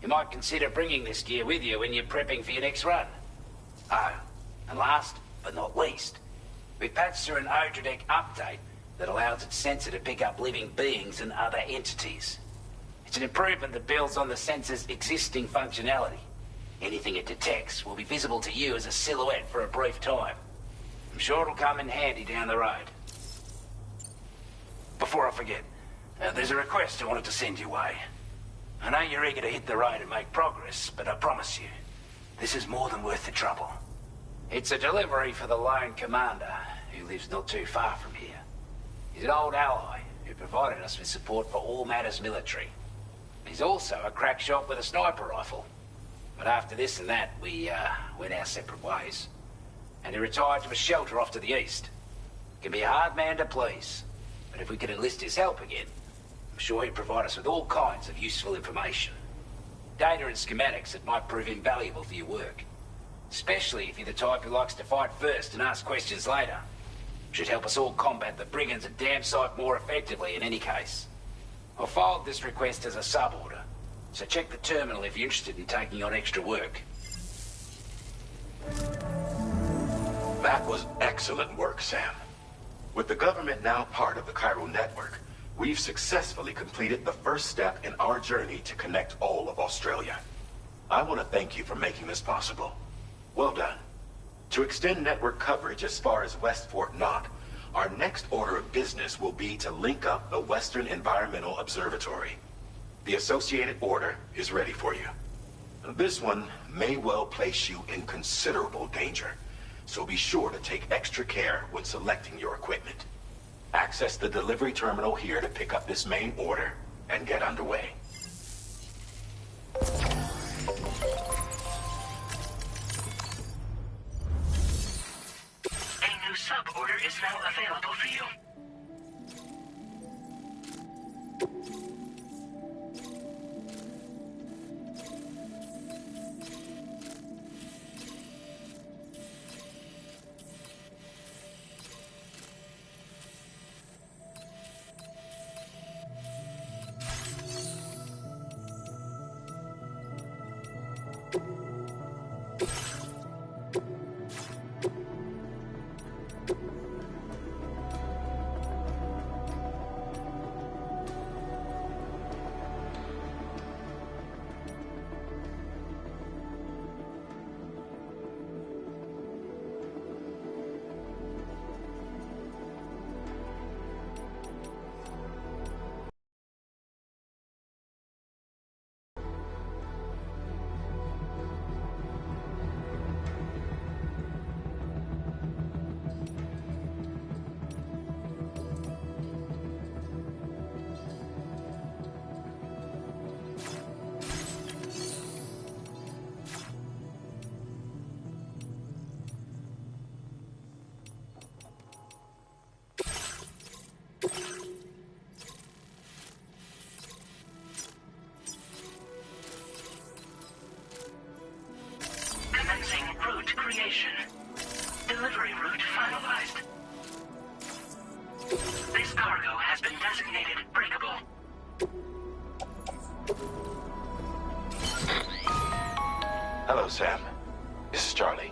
You might consider bringing this gear with you when you're prepping for your next run. Oh, and last but not least, we patched through an Odradek update that allows its sensor to pick up living beings and other entities. It's an improvement that builds on the sensor's existing functionality. Anything it detects will be visible to you as a silhouette for a brief time. I'm sure it'll come in handy down the road. Before I forget, there's a request I wanted to send your way. I know you're eager to hit the road and make progress, but I promise you, this is more than worth the trouble. It's a delivery for the lone commander, who lives not too far from here. He's an old ally who provided us with support for all matters military. He's also a crack shot with a sniper rifle. But after this and that, we went our separate ways. And he retired to a shelter off to the east. Can be a hard man to please, but if we could enlist his help again, I'm sure he'd provide us with all kinds of useful information. Data and schematics that might prove invaluable for your work. Especially if you're the type who likes to fight first and ask questions later. Should help us all combat the brigands at damn sight more effectively in any case. I've filed this request as a sub-order, so check the terminal if you're interested in taking on extra work. That was excellent work, Sam. With the government now part of the chiral network, we've successfully completed the first step in our journey to connect all of Australia. I want to thank you for making this possible. Well done. To extend network coverage as far as West Fort Knott, our next order of business will be to link up the Western Environmental Observatory. The associated order is ready for you. This one may well place you in considerable danger, so be sure to take extra care when selecting your equipment. Access the delivery terminal here to pick up this main order and get underway. is now available for you. Commencing route creation. Delivery route finalized. This cargo has been designated breakable. Hello, Sam. This is Charlie.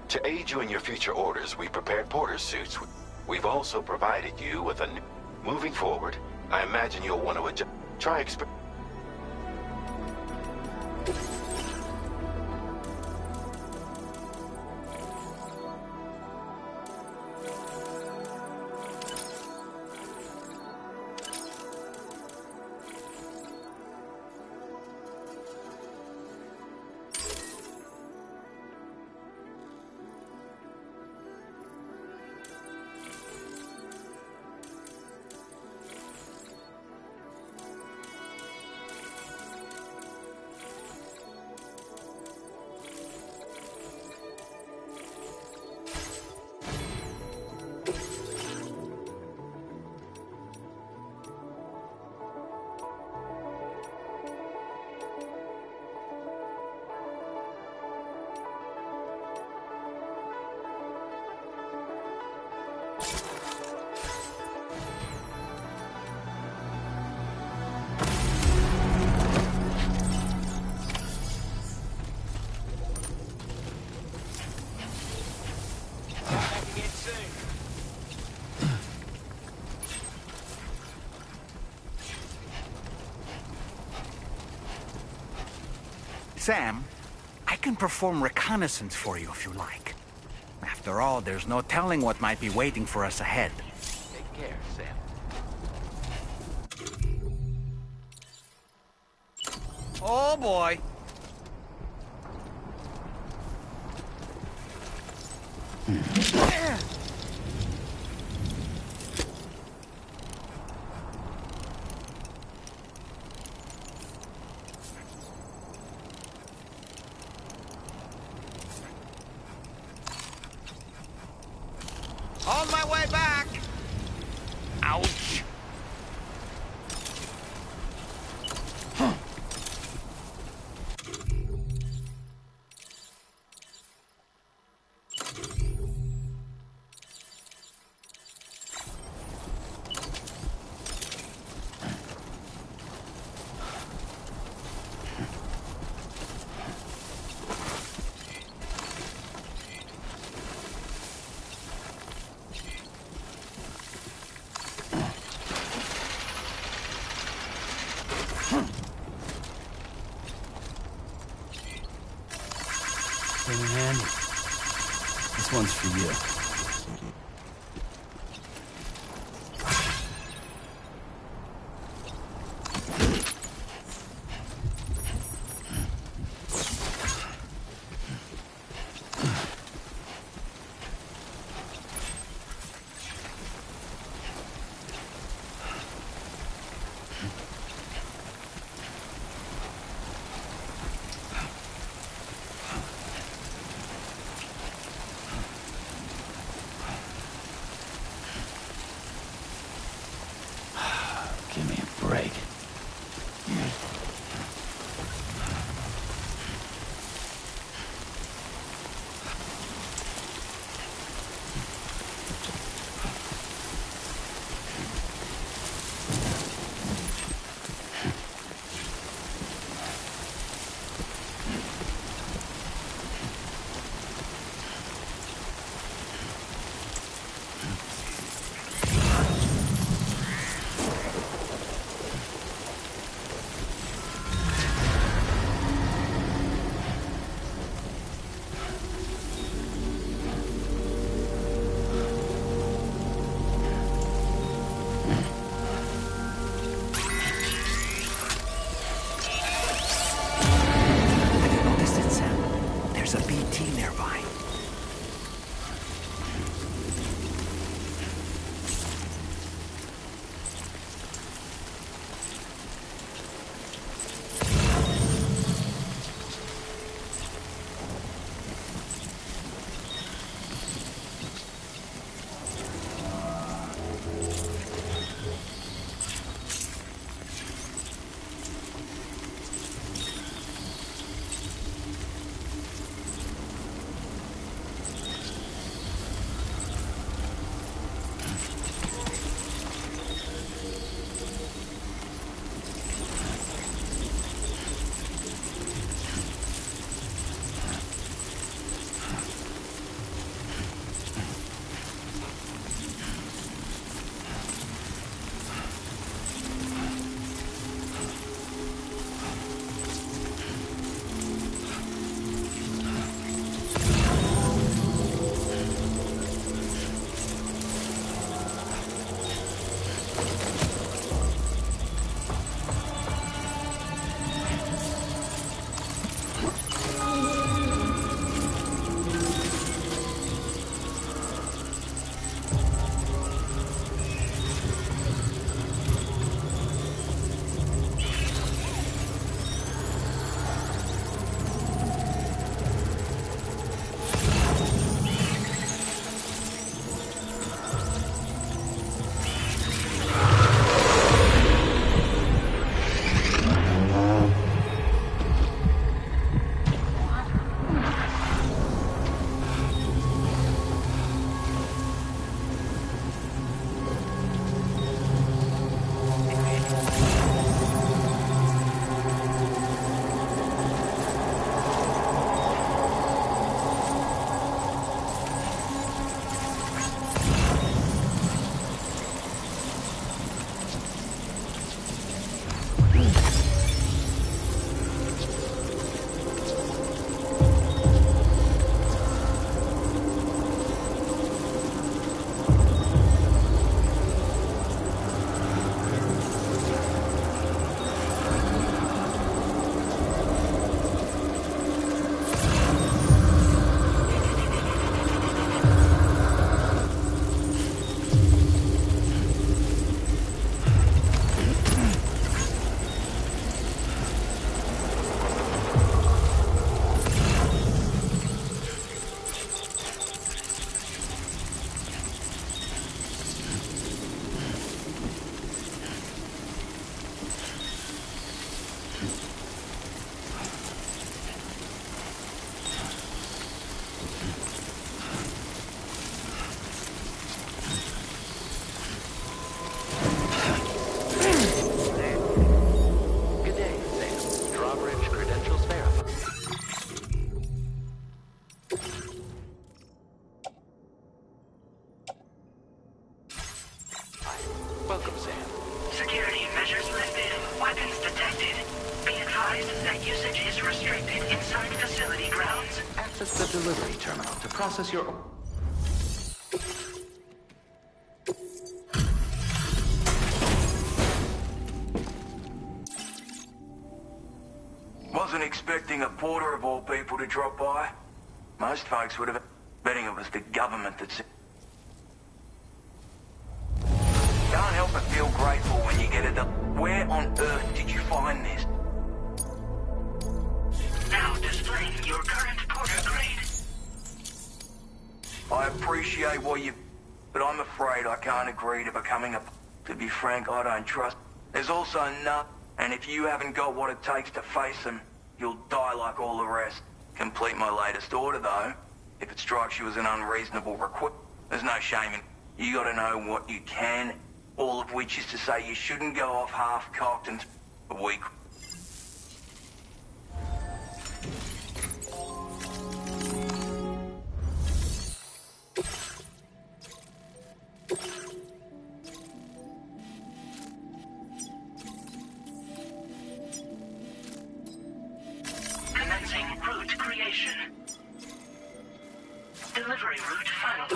To aid you in your future orders, we prepared porter suits. We've also provided you with a new... Moving forward, I imagine you'll want to adjust... Try Sam, I can perform reconnaissance for you if you like. After all, there's no telling what might be waiting for us ahead. Take care, Sam. Oh boy. On my way back! Ouch! Came in handy. This one's for you. There's a BT nearby. Welcome, Sam. Security measures lifted. Weapons detected. Be advised that usage is restricted inside facility grounds. Access the delivery terminal to process your... Wasn't expecting a porter of all people to drop by. Most folks would have been betting it was the government that's... Can't help but feel grateful when you get it. Where on earth did you find this? Now displaying your current porter grade. I appreciate what you... But I'm afraid I can't agree to becoming a... To be frank, I don't trust... There's also no... And if you haven't got what it takes to face them, you'll die like all the rest. Complete my latest order, though. If it strikes you as an unreasonable request, there's no shame in... You gotta know what you can, all of which is to say you shouldn't go off half-cocked and... weak. Commencing route creation. Delivery route final.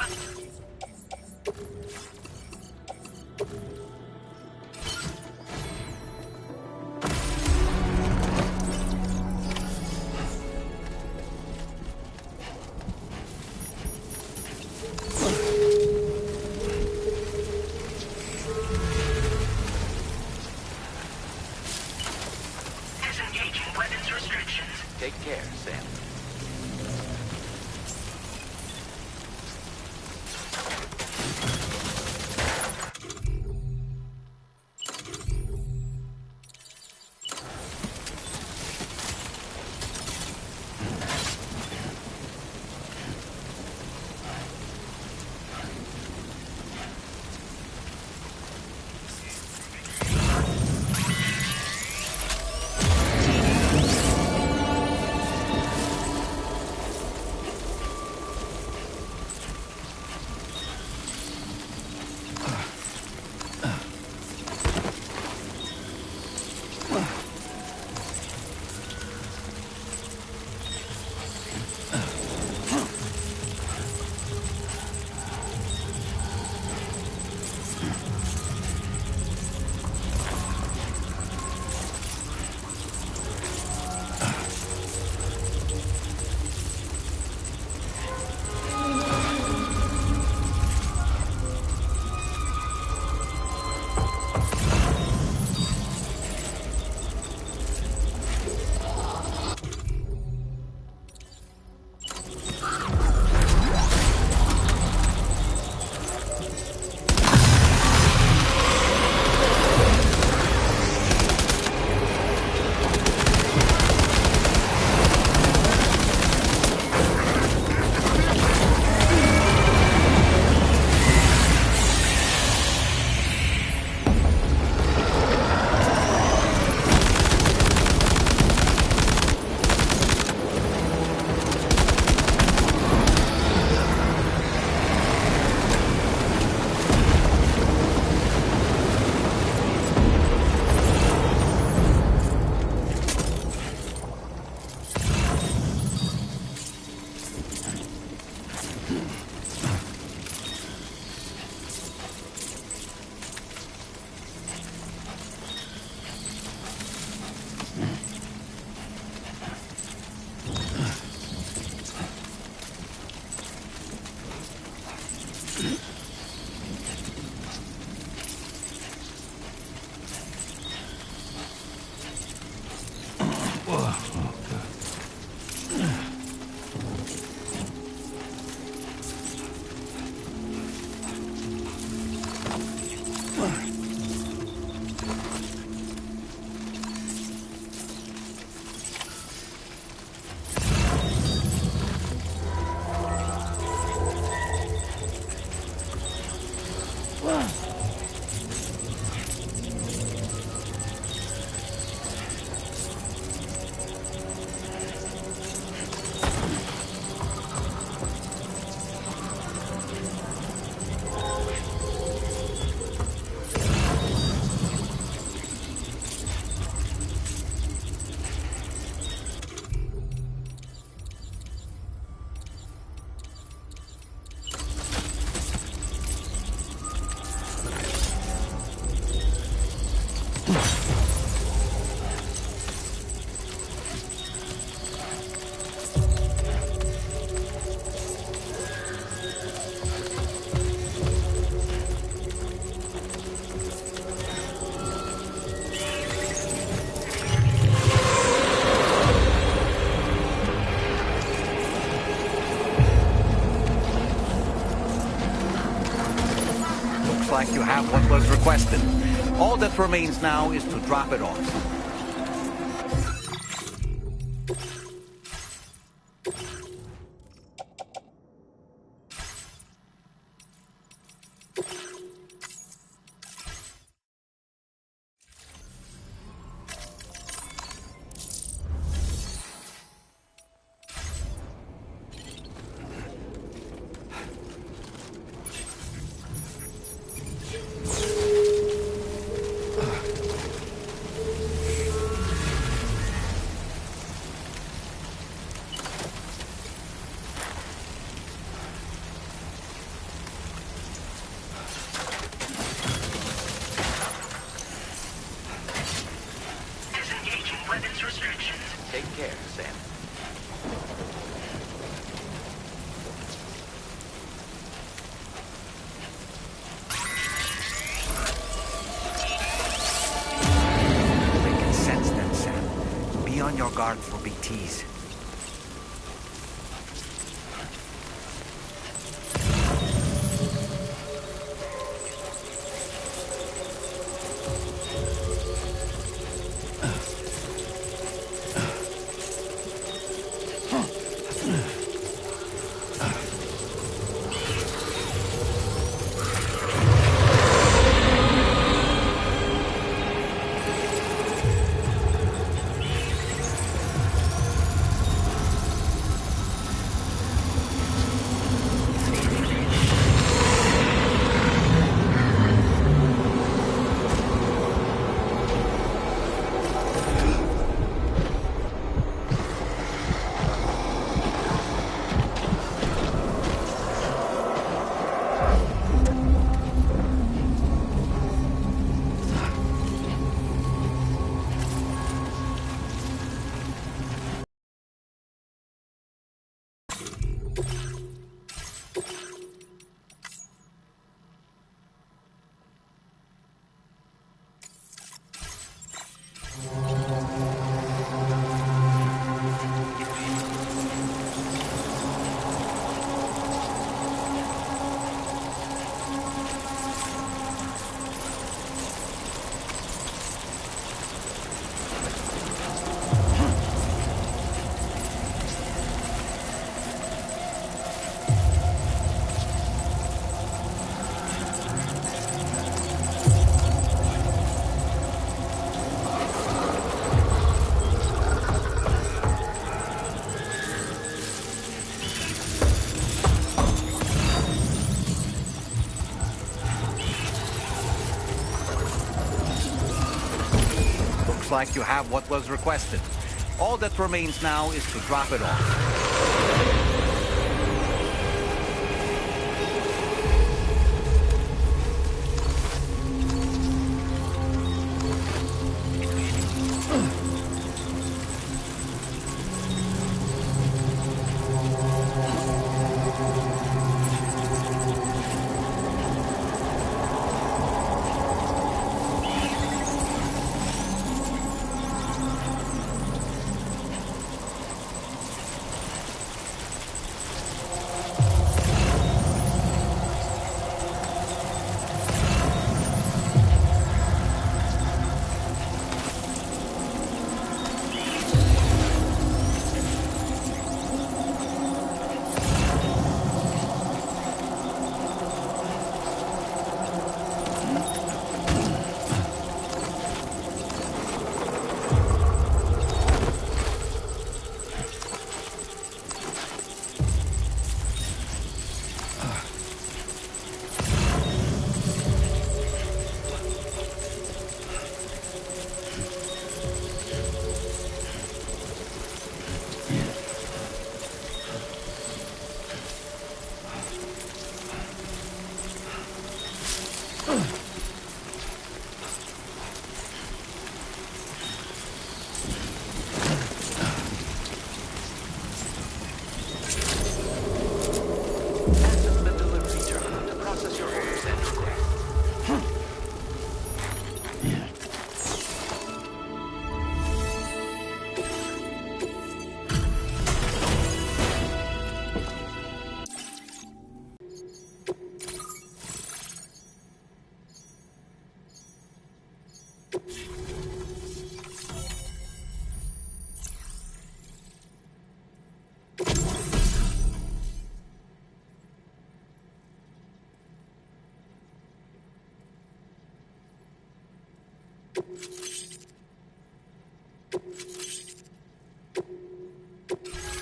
Like you have what was requested. All that remains now is to drop it off. Take care, Sam. They can sense them, Sam. Be on your guard for BTs. like you have what was requested. All that remains now is to drop it off.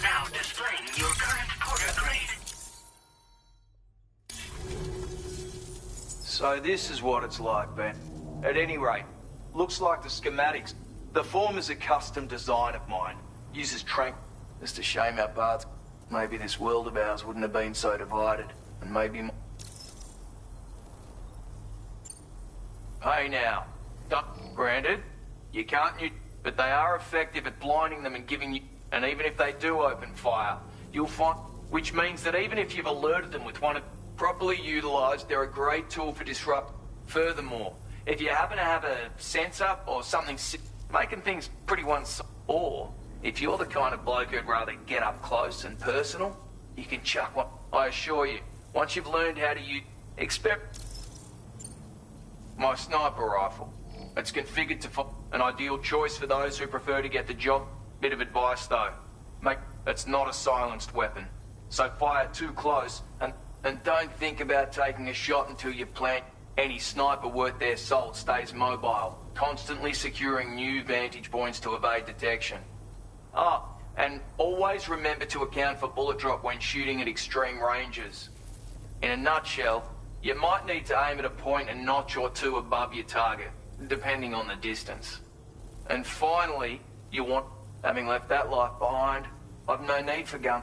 Now displaying your current porter grade. So this is what it's like, Ben. At any rate, looks like the schematics. The form is a custom design of mine. Uses trank. It's a shame our paths. Maybe this world of ours wouldn't have been so divided. And maybe more. Hey now. Granted, you can't use, but they are effective at blinding them and giving you. And even if they do open fire, you'll find. Which means that even if you've alerted them with one of properly utilized, they're a great tool for disrupt. Furthermore, if you happen to have a sensor or something making things pretty or if you're the kind of bloke who'd rather get up close and personal, you can chuck one. I assure you, once you've learned how to use, expect my sniper rifle. It's configured to an ideal choice for those who prefer to get the job. Bit of advice though, mate, it's not a silenced weapon. So fire too close and don't think about taking a shot until you plant. Any sniper worth their salt stays mobile, constantly securing new vantage points to evade detection. Ah, and always remember to account for bullet drop when shooting at extreme ranges. In a nutshell, you might need to aim at a point a notch or two above your target, depending on the distance. And finally, you want, having left that life behind, I've no need for gun.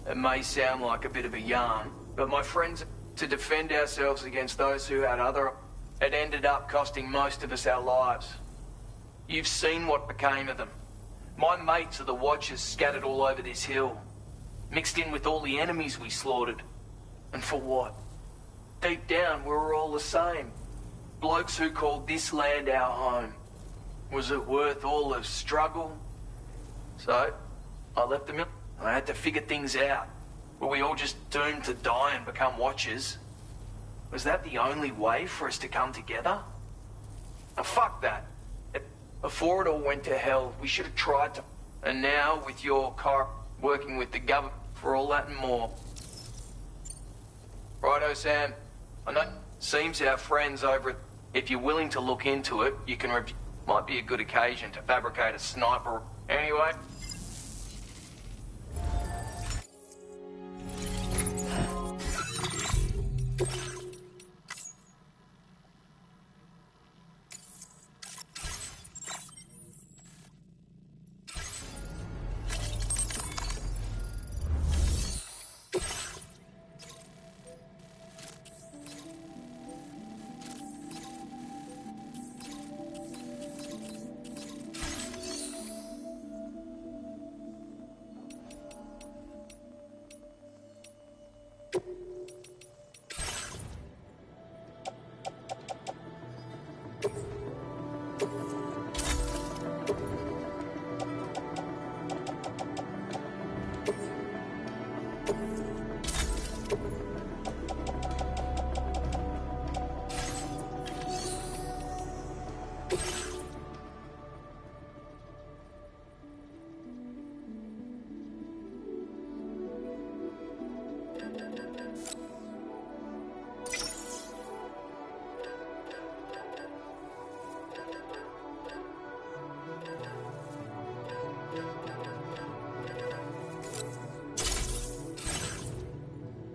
It may sound like a bit of a yarn, but my friends, to defend ourselves against those who had other, it ended up costing most of us our lives. You've seen what became of them. My mates are the Watchers scattered all over this hill, mixed in with all the enemies we slaughtered. And for what? Deep down, we were all the same. Blokes who called this land our home. Was it worth all the struggle? So, I left them in. I had to figure things out. Were we all just doomed to die and become Watchers? Was that the only way for us to come together? Now, fuck that. Before it all went to hell, we should have tried to. And now, with your car working with the government for all that and more. Righto, Sam. I know. Seems our friends over at. If you're willing to look into it, you can review. Might be a good occasion to fabricate a sniper. Anyway.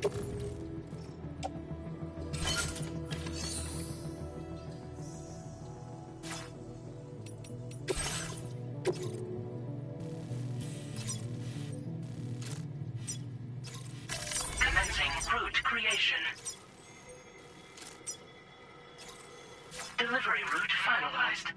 Commencing route creation. Delivery route finalized.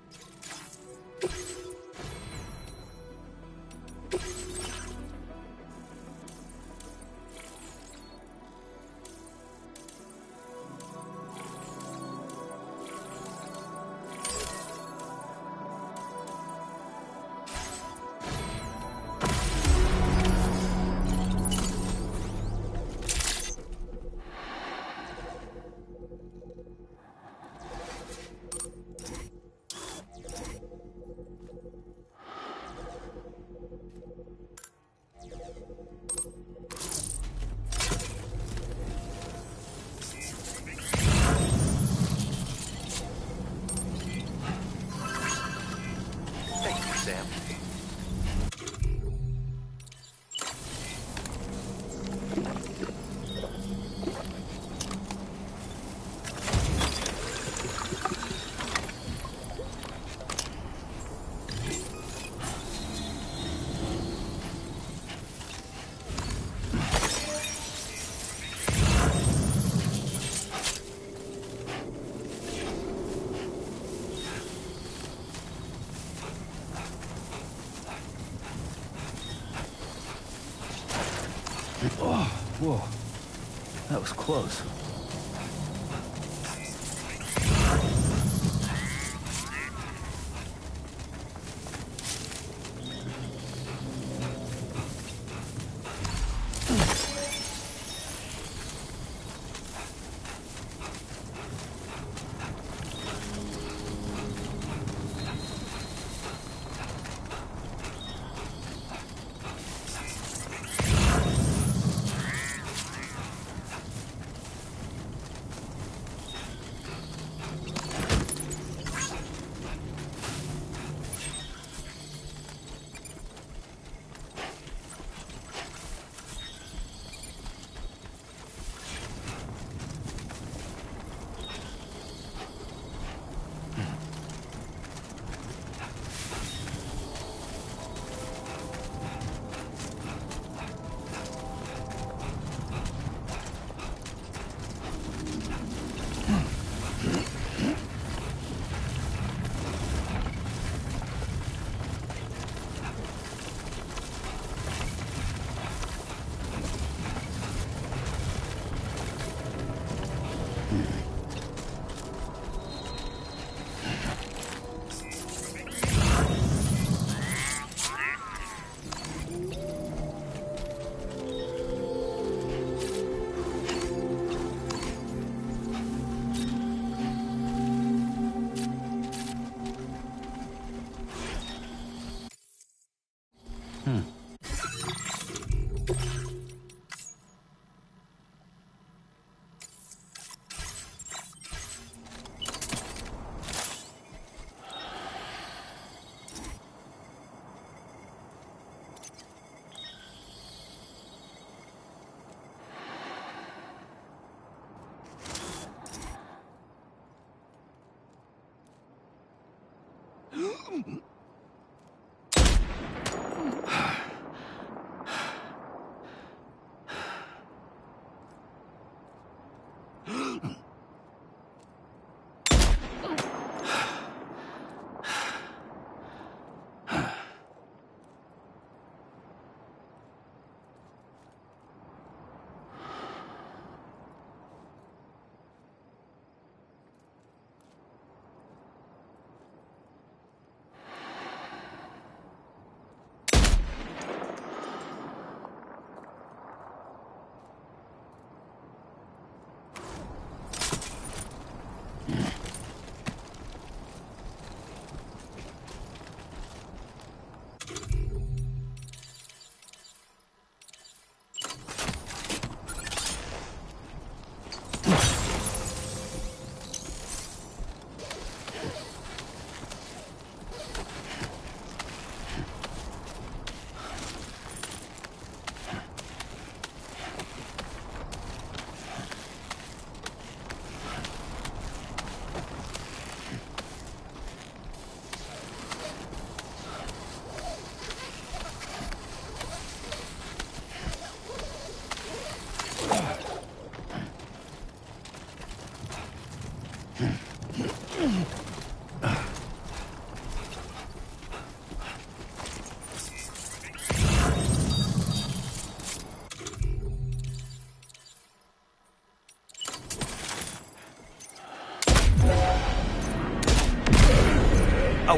Thank you, Sam. Oh, whoa. That was close.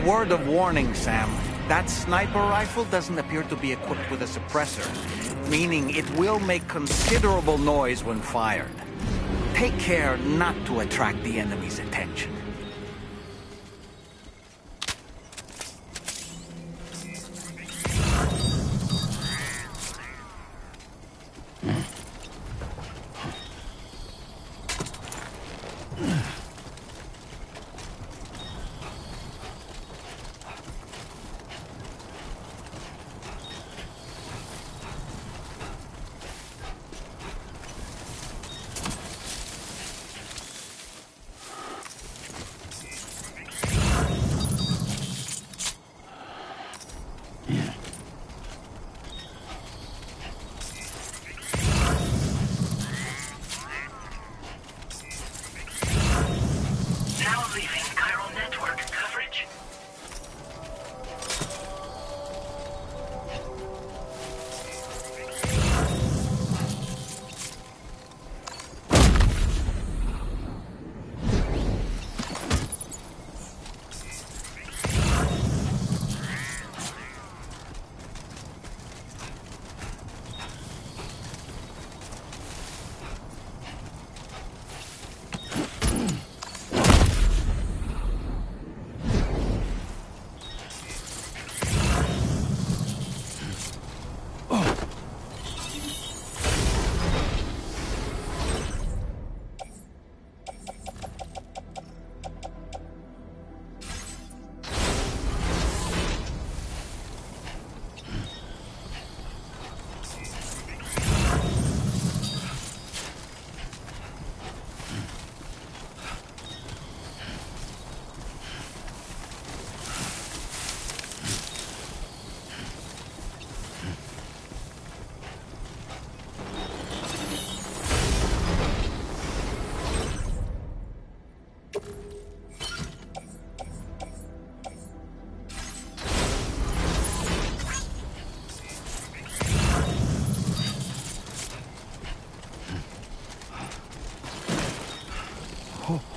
word of warning, Sam. That sniper rifle doesn't appear to be equipped with a suppressor, meaning it will make considerable noise when fired. Take care not to attract the enemy's attention.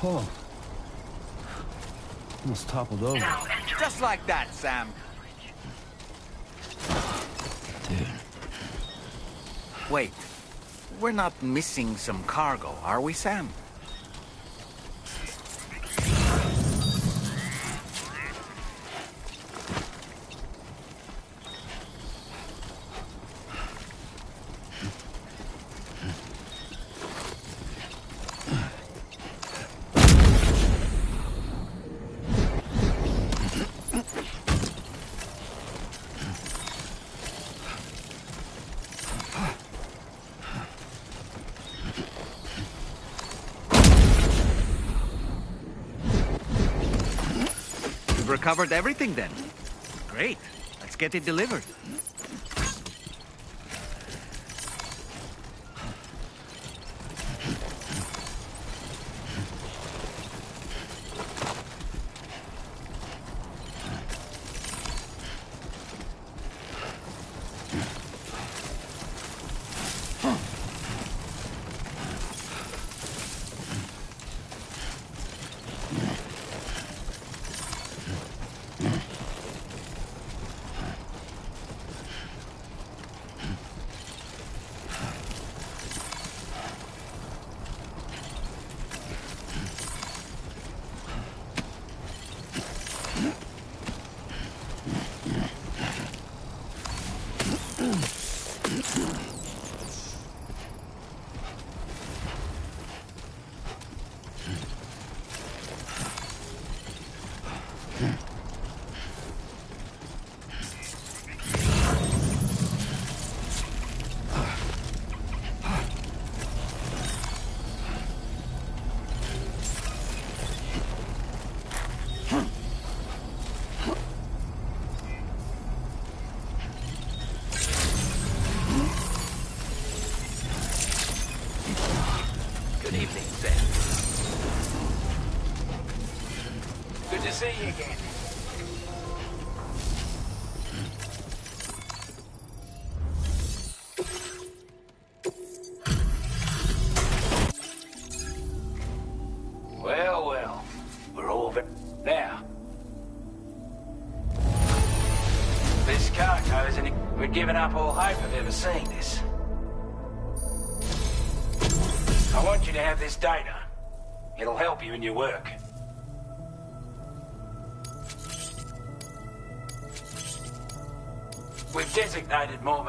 Oh. Almost toppled over. Just like that, Sam. Dude. Wait. We're not missing some cargo, are we, Sam? Recovered everything then. Great. Let's get it delivered. See you again. Well, we're over now. given up all hope of ever seeing this. I want you to have this data. It'll help you in your work. We've designated more